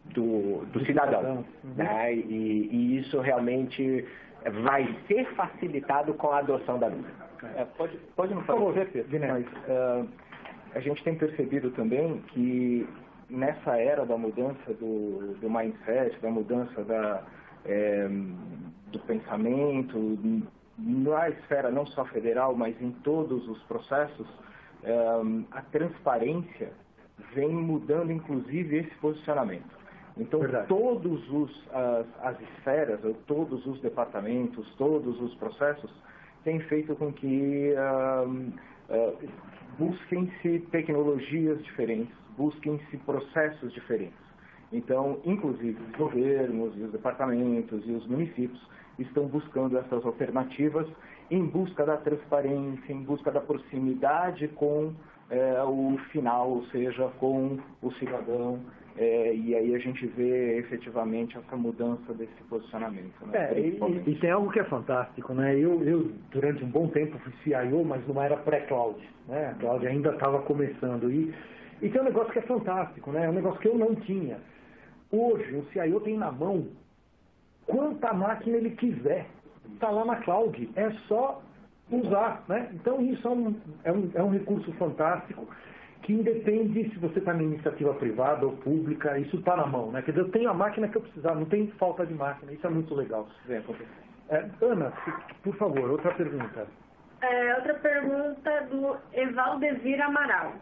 do cidadão. Né? E isso realmente vai ser facilitado com a adoção da nuvem. Pode não fazer, mas a gente tem percebido também que nessa era da mudança do mindset, da mudança do pensamento, na esfera não só federal, mas em todos os processos, a transparência vem mudando, inclusive, esse posicionamento. Então, todas as esferas, todos os departamentos, todos os processos têm feito com que busquem-se tecnologias diferentes, busquem-se processos diferentes. Então, inclusive, os governos, e os departamentos e os municípios estão buscando essas alternativas em busca da transparência, em busca da proximidade com o final, ou seja, com o cidadão. E aí a gente vê efetivamente essa mudança desse posicionamento. Né? E tem algo que é fantástico, né? Eu durante um bom tempo fui CIO, mas numa era pré-cloud, né? A cloud ainda estava começando. E tem um negócio que é fantástico, né? Um negócio que eu não tinha. Hoje, o CIO tem na mão quanta máquina ele quiser. Está lá na cloud. É só usar, né? Então, isso é um recurso fantástico que independe se você está na iniciativa privada ou pública, isso está na mão, né? Quer dizer, eu tenho a máquina que eu precisar, não tem falta de máquina. Isso é muito legal. Ana, por favor, outra pergunta. Outra pergunta do Evaldevir Amaral.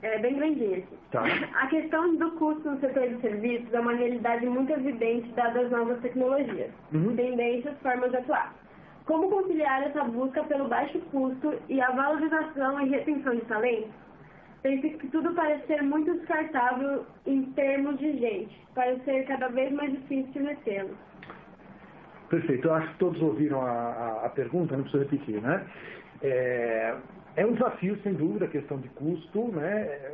É bem grandinha aqui. Tá. A questão do custo no setor de serviços é uma realidade muito evidente dadas as novas tecnologias, tendências, formas de atuar. Como conciliar essa busca pelo baixo custo e a valorização e retenção de talentos? Penso que tudo parece ser muito descartável em termos de gente, parece ser cada vez mais difícil retê-los. Perfeito, eu acho que todos ouviram a pergunta, não preciso repetir, né? É um desafio, sem dúvida, a questão de custo, né?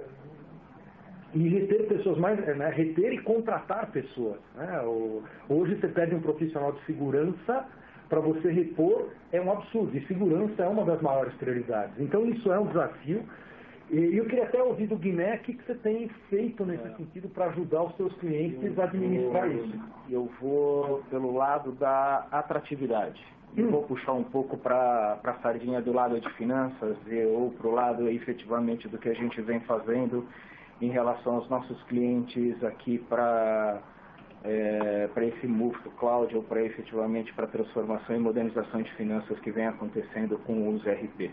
E reter pessoas mais, né? Reter e contratar pessoas, né? Hoje você pede um profissional de segurança para você repor, é um absurdo, e segurança é uma das maiores prioridades. Então isso é um desafio, e eu queria até ouvir do Guiné o que você tem feito nesse sentido para ajudar os seus clientes a administrar isso. Eu vou pelo lado da atratividade. Eu vou puxar um pouco para a sardinha do lado de finanças ou para o lado efetivamente do que a gente vem fazendo em relação aos nossos clientes aqui para esse move to cloud ou para efetivamente para a transformação e modernização de finanças que vem acontecendo com os RPs.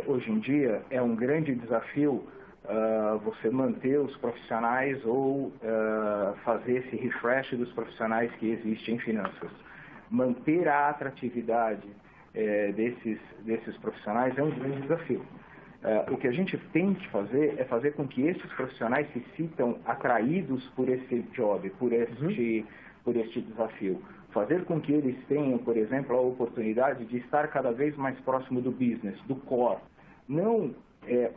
Hoje em dia é um grande desafio você manter os profissionais ou fazer esse refresh dos profissionais que existem em finanças. Manter a atratividade desses profissionais é um grande desafio. O que a gente tem que fazer é fazer com que esses profissionais se sintam atraídos por esse job, por este desafio. Fazer com que eles tenham, por exemplo, a oportunidade de estar cada vez mais próximo do business, do core. Não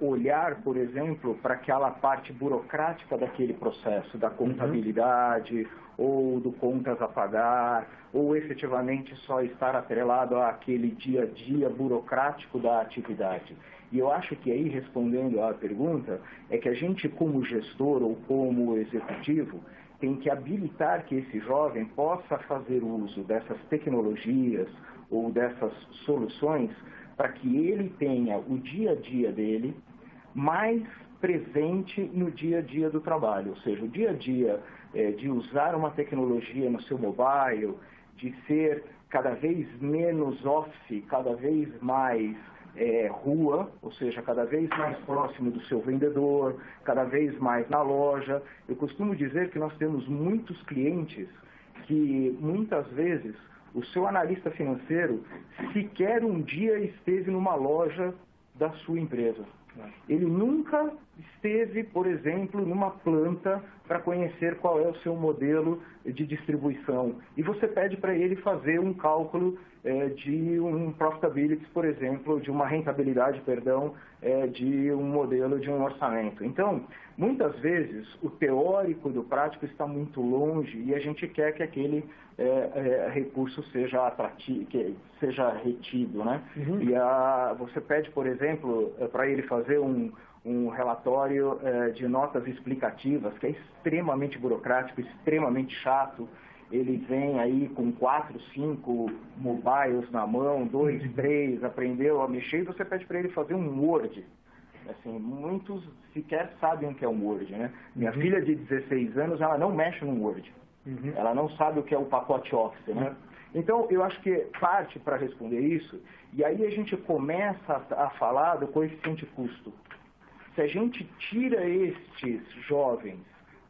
olhar, por exemplo, para aquela parte burocrática daquele processo, da contabilidade ou do contas a pagar, ou efetivamente só estar atrelado àquele dia a dia burocrático da atividade. E eu acho que aí, respondendo à pergunta, é que a gente, como gestor ou como executivo, tem que habilitar que esse jovem possa fazer uso dessas tecnologias ou dessas soluções para que ele tenha o dia a dia dele mais presente no dia a dia do trabalho. Ou seja, o dia a dia de usar uma tecnologia no seu mobile, de ser cada vez menos office, cada vez mais rua, ou seja, cada vez mais próximo do seu vendedor, cada vez mais na loja. Eu costumo dizer que nós temos muitos clientes que muitas vezes o seu analista financeiro sequer um dia esteve numa loja da sua empresa. Ele nunca esteve, por exemplo, numa planta para conhecer qual é o seu modelo de distribuição. E você pede para ele fazer um cálculo de um profitability, por exemplo, de uma rentabilidade, de um modelo de um orçamento. Então, muitas vezes, o teórico do prático está muito longe e a gente quer que aquele recurso seja atrativo, que seja retido, né? E você pede, por exemplo, para ele fazer um relatório de notas explicativas, que é extremamente burocrático, extremamente chato. Ele vem aí com 4, 5 mobiles na mão, 2, 3, aprendeu a mexer, e você pede para ele fazer um Word. Assim, muitos sequer sabem o que é um Word, né? Minha filha de 16 anos, ela não mexe no Word. Ela não sabe o que é o pacote Office, né? Então, eu acho que parte para responder isso, e aí a gente começa a falar do coeficiente custo. Se a gente tira estes jovens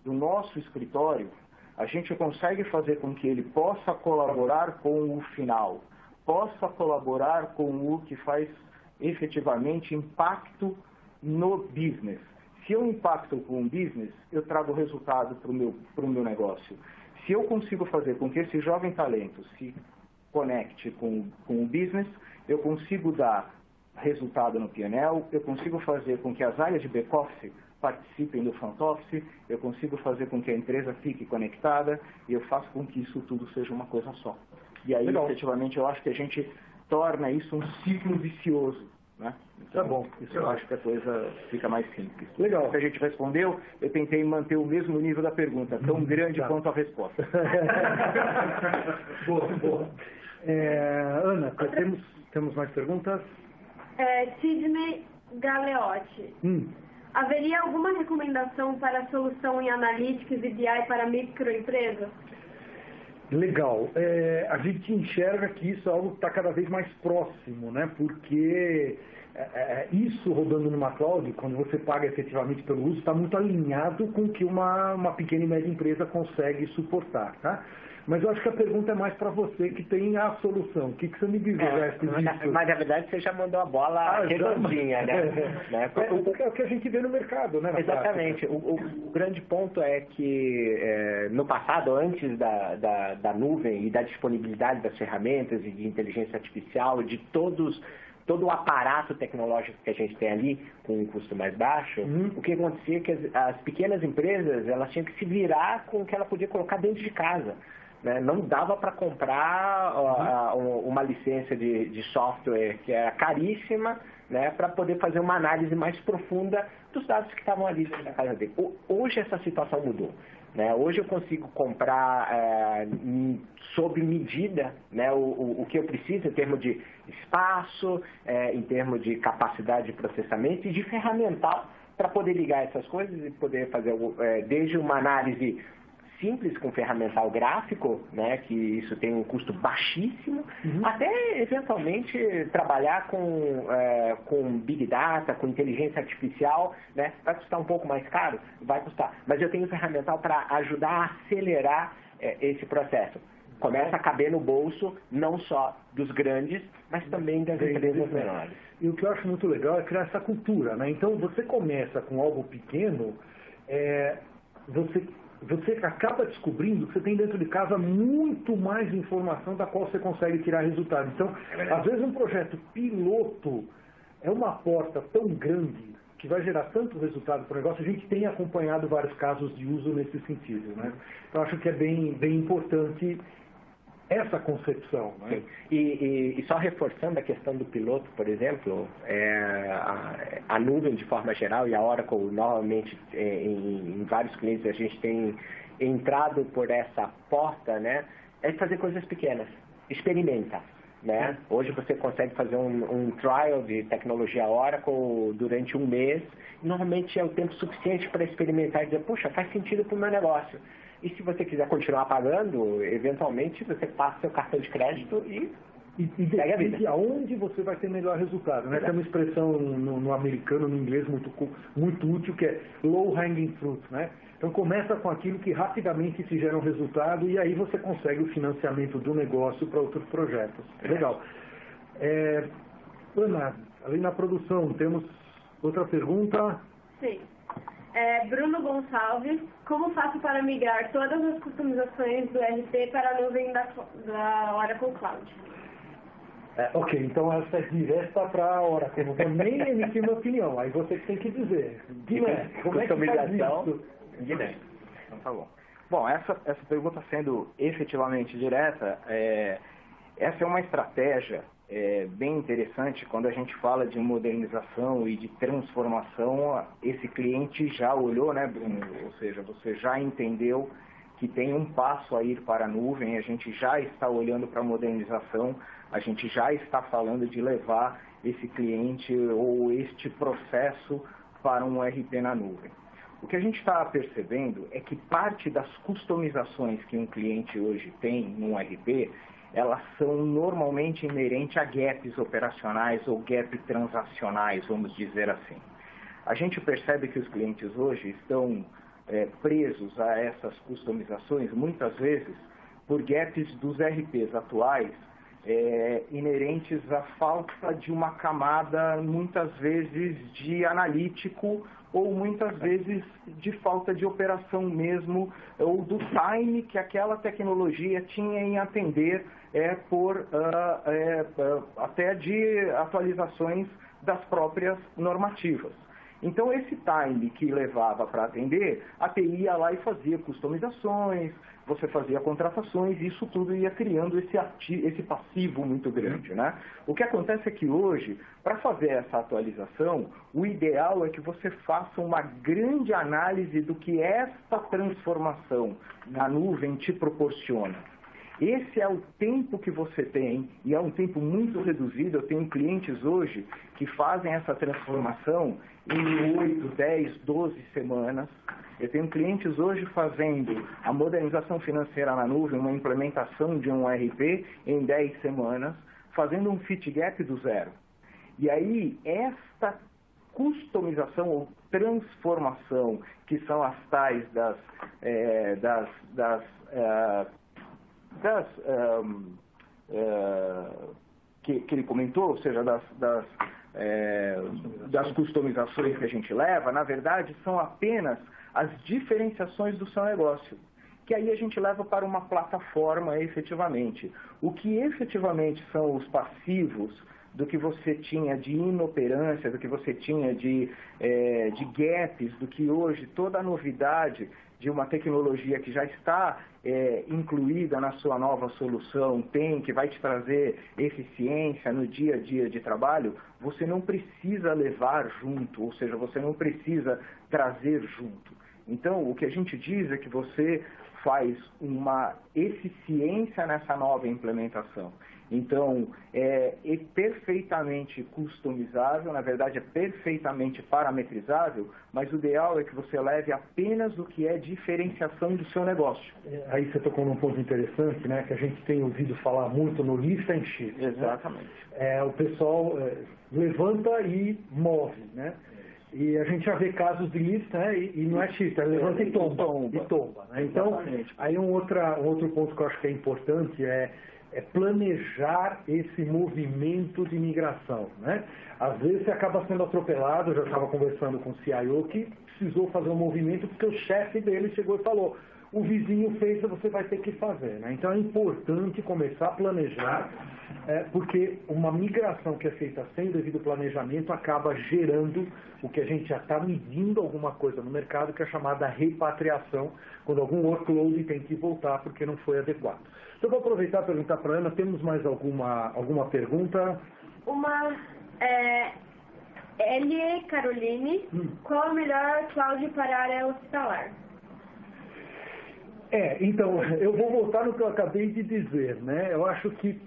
do nosso escritório, a gente consegue fazer com que ele possa colaborar com o final, possa colaborar com o que faz efetivamente impacto no business. Se eu impacto com o business, eu trago resultado para o meu negócio. Se eu consigo fazer com que esse jovem talento se conecte com o business, eu consigo dar resultado no P&L, eu consigo fazer com que as áreas de back-office participem do front office, eu consigo fazer com que a empresa fique conectada e eu faço com que isso tudo seja uma coisa só. E aí, efetivamente, eu acho que a gente torna isso um ciclo vicioso. Né? Então, tá bom. Isso eu acho que a coisa fica mais simples. Legal. Se a gente respondeu, eu tentei manter o mesmo nível da pergunta, tão grande quanto a resposta. Boa. Ana, temos mais perguntas? Sidney Galeotti. Haveria alguma recomendação para a solução em Analytics e BI para microempresas? Legal. A gente enxerga que isso é algo que está cada vez mais próximo, né? Porque isso rodando numa cloud, quando você paga efetivamente pelo uso, está muito alinhado com o que uma pequena e média empresa consegue suportar, tá? Mas eu acho que a pergunta é mais para você que tem a solução. O que você me diz a respeito disso? Mas na verdade você já mandou a bola redondinha, né? É o que a gente vê no mercado, né? Exatamente. O grande ponto é que no passado, antes da nuvem e da disponibilidade das ferramentas e de inteligência artificial, de todo o aparato tecnológico que a gente tem ali, com um custo mais baixo, o que acontecia é que as pequenas empresas elas tinham que se virar com o que ela podia colocar dentro de casa. Né? Não dava para comprar uma licença de software que era caríssima, né, para poder fazer uma análise mais profunda dos dados que estavam ali dentro da casa dele. Hoje essa situação mudou. Né? Hoje eu consigo comprar sob medida, né, o que eu preciso em termos de espaço, em termos de capacidade de processamento e de ferramental para poder ligar essas coisas e poder fazer desde uma análise simples com ferramental gráfico, né, que isso tem um custo baixíssimo, até eventualmente trabalhar com Big Data, com inteligência artificial, né, vai custar um pouco mais caro? Vai custar. Mas eu tenho ferramental para ajudar a acelerar esse processo. Começa a caber no bolso não só dos grandes, mas também das empresas menores. E o que eu acho muito legal é criar essa cultura, né? Então, você começa com algo pequeno, você acaba descobrindo que você tem dentro de casa muito mais informação da qual você consegue tirar resultado. Então, às vezes um projeto piloto é uma porta tão grande que vai gerar tanto resultado para o negócio. A gente tem acompanhado vários casos de uso nesse sentido, né? Então, acho que é bem importante essa concepção. Né? E só reforçando a questão do piloto, por exemplo, a nuvem de forma geral e a Oracle, novamente, em vários clientes a gente tem entrado por essa porta, né, é fazer coisas pequenas, experimenta. Né? Hoje você consegue fazer um trial de tecnologia Oracle durante um mês, normalmente é o tempo suficiente para experimentar e dizer, puxa, faz sentido para o meu negócio. E se você quiser continuar pagando, eventualmente você passa seu cartão de crédito e segue a vida. E aonde você vai ter melhor resultado. Né? Tem uma expressão no americano, no inglês, muito útil, que é low hanging fruit. Né? Então começa com aquilo que rapidamente se gera um resultado e aí você consegue o financiamento do negócio para outros projetos. Legal. Ana, ali na produção, temos outra pergunta? Sim. Bruno Gonçalves, como faço para migrar todas as customizações do RP para a nuvem da Oracle Cloud? Ok, então essa é direta para a Oracle. Não vou nem emitir minha opinião, aí você tem que dizer. Guilherme, como é que faz isso? Guilherme. Então, tá bom. Bom, essa pergunta sendo efetivamente direta, essa é uma estratégia bem interessante quando a gente fala de modernização e de transformação. Esse cliente já olhou, né, Bruno? Ou seja, você já entendeu que tem um passo a ir para a nuvem, a gente já está olhando para a modernização, a gente já está falando de levar esse cliente ou este processo para um RP na nuvem. O que a gente está percebendo é que parte das customizações que um cliente hoje tem num RP, elas são normalmente inerentes a gaps operacionais ou gaps transacionais, vamos dizer assim. A gente percebe que os clientes hoje estão presos a essas customizações, muitas vezes, por gaps dos RPs atuais, inerentes à falta de uma camada, muitas vezes, de analítico ou muitas vezes de falta de operação mesmo, ou do time que aquela tecnologia tinha em atender até de atualizações das próprias normativas. Então, esse time que levava para atender, a TI ia lá e fazia customizações, você fazia contratações, e isso tudo ia criando esse passivo muito grande, né? O que acontece é que hoje, para fazer essa atualização, o ideal é que você faça uma grande análise do que esta transformação na nuvem te proporciona. Esse é o tempo que você tem, e é um tempo muito reduzido. Eu tenho clientes hoje que fazem essa transformação em 8, 10, 12 semanas. Eu tenho clientes hoje fazendo a modernização financeira na nuvem, uma implementação de um ERP em 10 semanas, fazendo um fit gap do zero. E aí, esta customização ou transformação, que são as tais que ele comentou, ou seja, das customizações que a gente leva, na verdade, são apenas as diferenciações do seu negócio, que aí a gente leva para uma plataforma efetivamente. O que efetivamente são os passivos do que você tinha de inoperância, do que você tinha de gaps, do que hoje toda a novidade de uma tecnologia que já está incluída na sua nova solução tem, que vai te trazer eficiência no dia a dia de trabalho, você não precisa levar junto, ou seja, você não precisa trazer junto. Então, o que a gente diz é que você faz uma eficiência nessa nova implementação. Então, é perfeitamente customizável, na verdade é perfeitamente parametrizável, mas o ideal é que você leve apenas o que é diferenciação do seu negócio. Aí você tocou num ponto interessante, né, que a gente tem ouvido falar muito no lift and shift. Exatamente. Né? O pessoal levanta e move, né? E a gente já vê casos de lift, né? E não é shift, levanta e tomba. Né? Então, aí um outro ponto que eu acho que é importante é planejar esse movimento de migração, né? Às vezes você acaba sendo atropelado. Eu já estava conversando com o CIO que precisou fazer um movimento porque o chefe dele chegou e falou: o vizinho fez, você vai ter que fazer, né? Então é importante começar a planejar, porque uma migração que é feita sem o devido planejamento acaba gerando o que a gente já está medindo alguma coisa no mercado, que é chamada repatriação, quando algum workload tem que voltar porque não foi adequado. Então eu vou aproveitar e perguntar para a Ana, temos mais alguma pergunta? Elie Caroline, qual a melhor cloud para a área hospitalar? Então, eu vou voltar no que eu acabei de dizer, né? Eu acho que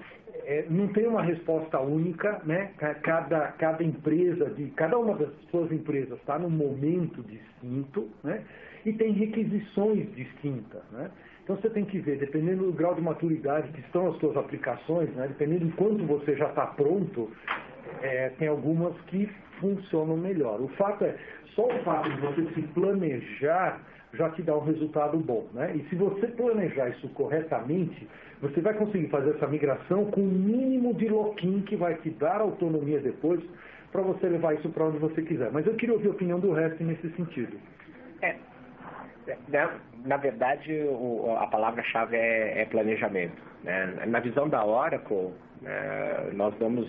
não tem uma resposta única, né? Cada empresa, cada uma das suas empresas está num momento distinto, né? E tem requisições distintas, né? Então você tem que ver, dependendo do grau de maturidade que estão as suas aplicações, né? Dependendo de quanto você já está pronto, tem algumas que funcionam melhor. Só o fato de você se planejar já te dá um resultado bom, né? E se você planejar isso corretamente, você vai conseguir fazer essa migração com o mínimo de lock-in que vai te dar autonomia depois para você levar isso para onde você quiser. Mas eu queria ouvir a opinião do resto nesse sentido. Na verdade, a palavra-chave é planejamento, né? Na visão da Oracle, nós damos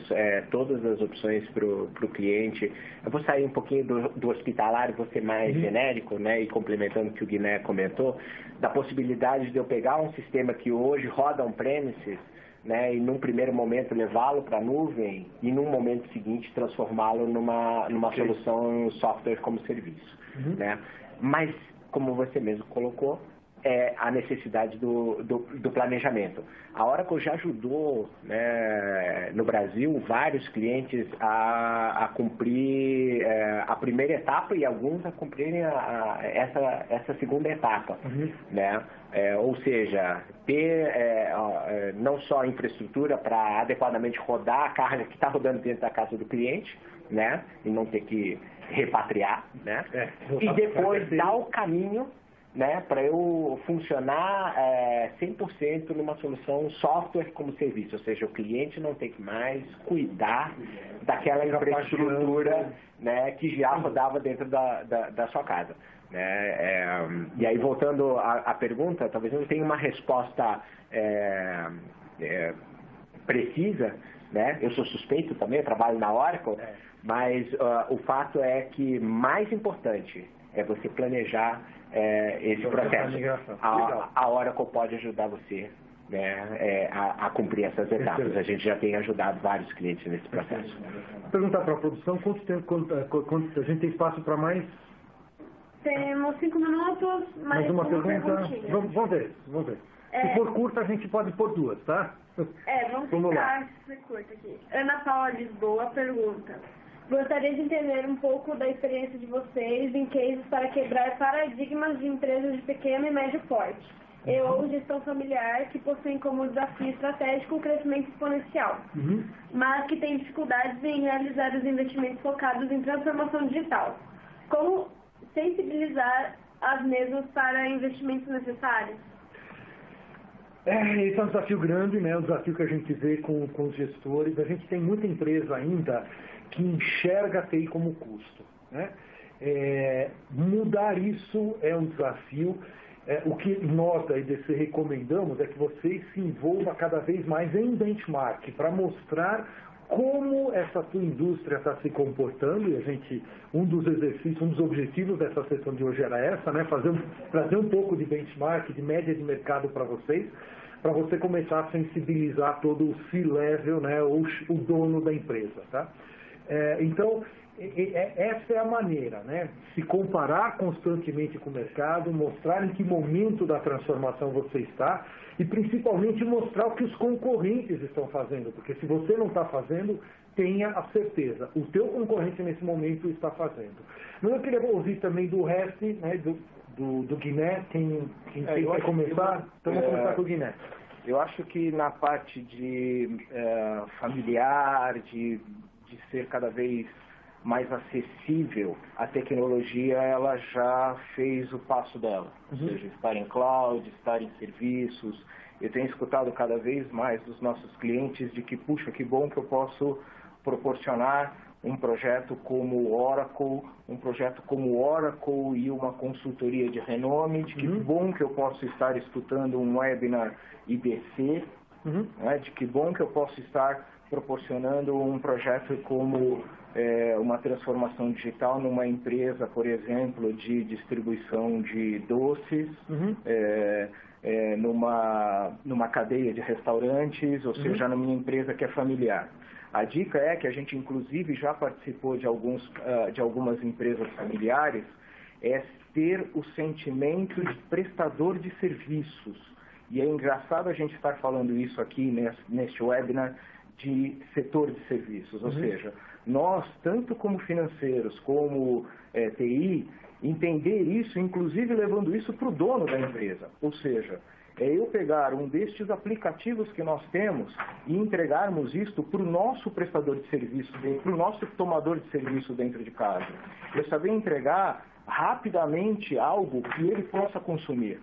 todas as opções para o cliente. Eu vou sair um pouquinho do hospitalar e vou ser mais genérico, né? E complementando o que o Guiné comentou, da possibilidade de eu pegar um sistema que hoje roda on-premises, né, e num primeiro momento levá-lo para a nuvem e num momento seguinte transformá-lo numa solução software como serviço. Né? Mas, como você mesmo colocou, a necessidade do planejamento. A Oracle já ajudou, né, no Brasil vários clientes a cumprir a primeira etapa e alguns a cumprirem essa segunda etapa. Né? Ou seja, ter não só a infraestrutura para adequadamente rodar a carga que está rodando dentro da casa do cliente, né, e não ter que repatriar, né? E depois dar o caminho né, para eu funcionar 100% numa solução software como serviço, ou seja, o cliente não tem que mais cuidar daquela infraestrutura, né, que já rodava dentro da sua casa. Né? E aí, voltando à pergunta, talvez eu não tenha uma resposta precisa, né? Eu sou suspeito também, eu trabalho na Oracle, mas o fato é que mais importante é você planejar esse processo. A Oracle pode ajudar você, né, a cumprir essas etapas. A gente já tem ajudado vários clientes nesse processo. Vou perguntar para a produção, quanto a gente tem espaço para mais? Temos 5 minutos, mais uma pergunta. Vamos ver. Se for curta, a gente pode pôr 2, tá? Vamos tentar ser curta aqui. Ana Paula Lisboa pergunta: gostaria de entender um pouco da experiência de vocês em cases para quebrar paradigmas de empresas de pequeno e médio porte, ou gestão familiar, que possuem como desafio estratégico o crescimento exponencial, mas que têm dificuldades em realizar os investimentos focados em transformação digital. Como sensibilizar as mesmas para investimentos necessários? Esse é um desafio grande, né? Um desafio que a gente vê com os gestores. A gente tem muita empresa ainda que enxerga a TI como custo, né? Mudar isso é um desafio. O que nós da IDC recomendamos é que vocês se envolvam cada vez mais em benchmark, para mostrar como essa sua indústria está se comportando. E um dos exercícios, um dos objetivos dessa sessão de hoje era essa, né? Trazer um pouco de benchmark, de média de mercado para vocês, para você começar a sensibilizar todo o C-level, né? Ou o dono da empresa, tá? Então, essa é a maneira, né? Se comparar constantemente com o mercado, mostrar em que momento da transformação você está e principalmente mostrar o que os concorrentes estão fazendo, porque se você não está fazendo, tenha a certeza, o teu concorrente nesse momento está fazendo. Mas eu queria ouvir também do resto, né, do Guiné, quem quer começar? Então vamos começar com o Guiné. Eu acho que na parte de familiar, de ser cada vez mais acessível, a tecnologia ela já fez o passo dela. Ou seja, estar em cloud, estar em serviços. Eu tenho escutado cada vez mais dos nossos clientes de que, puxa, que bom que eu posso proporcionar um projeto como Oracle, e uma consultoria de renome, de que bom que eu posso estar escutando um webinar IBC, né, de que bom que eu posso estar proporcionando um projeto como uma transformação digital numa empresa, por exemplo, de distribuição de doces, numa cadeia de restaurantes, ou seja, na minha empresa que é familiar. A dica é que a gente, inclusive, já participou de algumas empresas familiares, ter o sentimento de prestador de serviços. E é engraçado a gente estar falando isso aqui neste webinar de setor de serviços, ou seja, nós, tanto como financeiros, como TI, entender isso, inclusive levando isso para o dono da empresa, ou seja, eu pegar um destes aplicativos que nós temos e entregarmos isto para o nosso prestador de serviço, para o nosso tomador de serviço dentro de casa. Eu saber entregar rapidamente algo que ele possa consumir.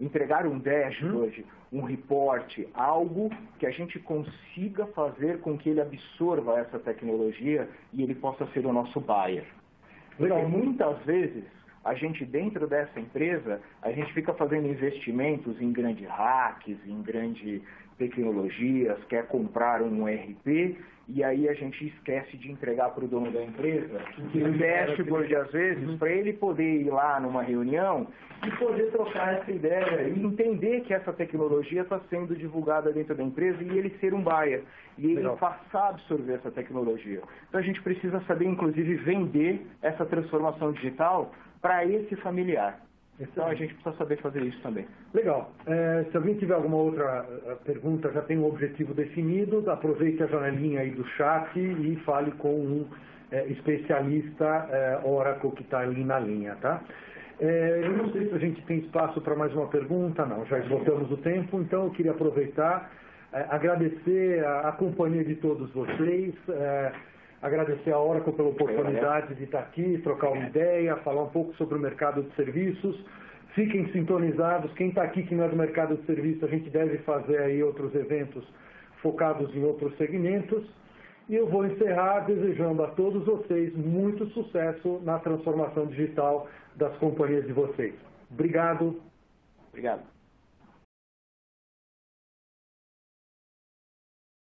Entregar um dashboard, um report, algo que a gente consiga fazer com que ele absorva essa tecnologia e ele possa ser o nosso buyer. Porque muitas vezes, a gente dentro dessa empresa, a gente fica fazendo investimentos em grandes hacks, em grandes tecnologias, quer comprar um ERP, e aí a gente esquece de entregar para o dono da empresa um dashboard, às vezes, para ele poder ir lá numa reunião e poder trocar essa ideia e entender que essa tecnologia está sendo divulgada dentro da empresa e ele ser um buyer, e ele passar a absorver essa tecnologia. Então a gente precisa saber, inclusive, vender essa transformação digital para esse familiar. Então a gente precisa saber fazer isso também. Legal. Se alguém tiver alguma outra pergunta, já tem um objetivo definido, aproveite a janelinha aí do chat e fale com um especialista Oracle que está ali na linha, tá? Eu não sei se a gente tem espaço para mais uma pergunta, não. Já esgotamos o tempo, então eu queria aproveitar, agradecer a companhia de todos vocês, agradecer a Oracle pela oportunidade de estar aqui, trocar uma ideia, falar um pouco sobre o mercado de serviços. Fiquem sintonizados. Quem está aqui que não é do mercado de serviço, a gente deve fazer aí outros eventos focados em outros segmentos. E eu vou encerrar desejando a todos vocês muito sucesso na transformação digital das companhias de vocês. Obrigado. Obrigado.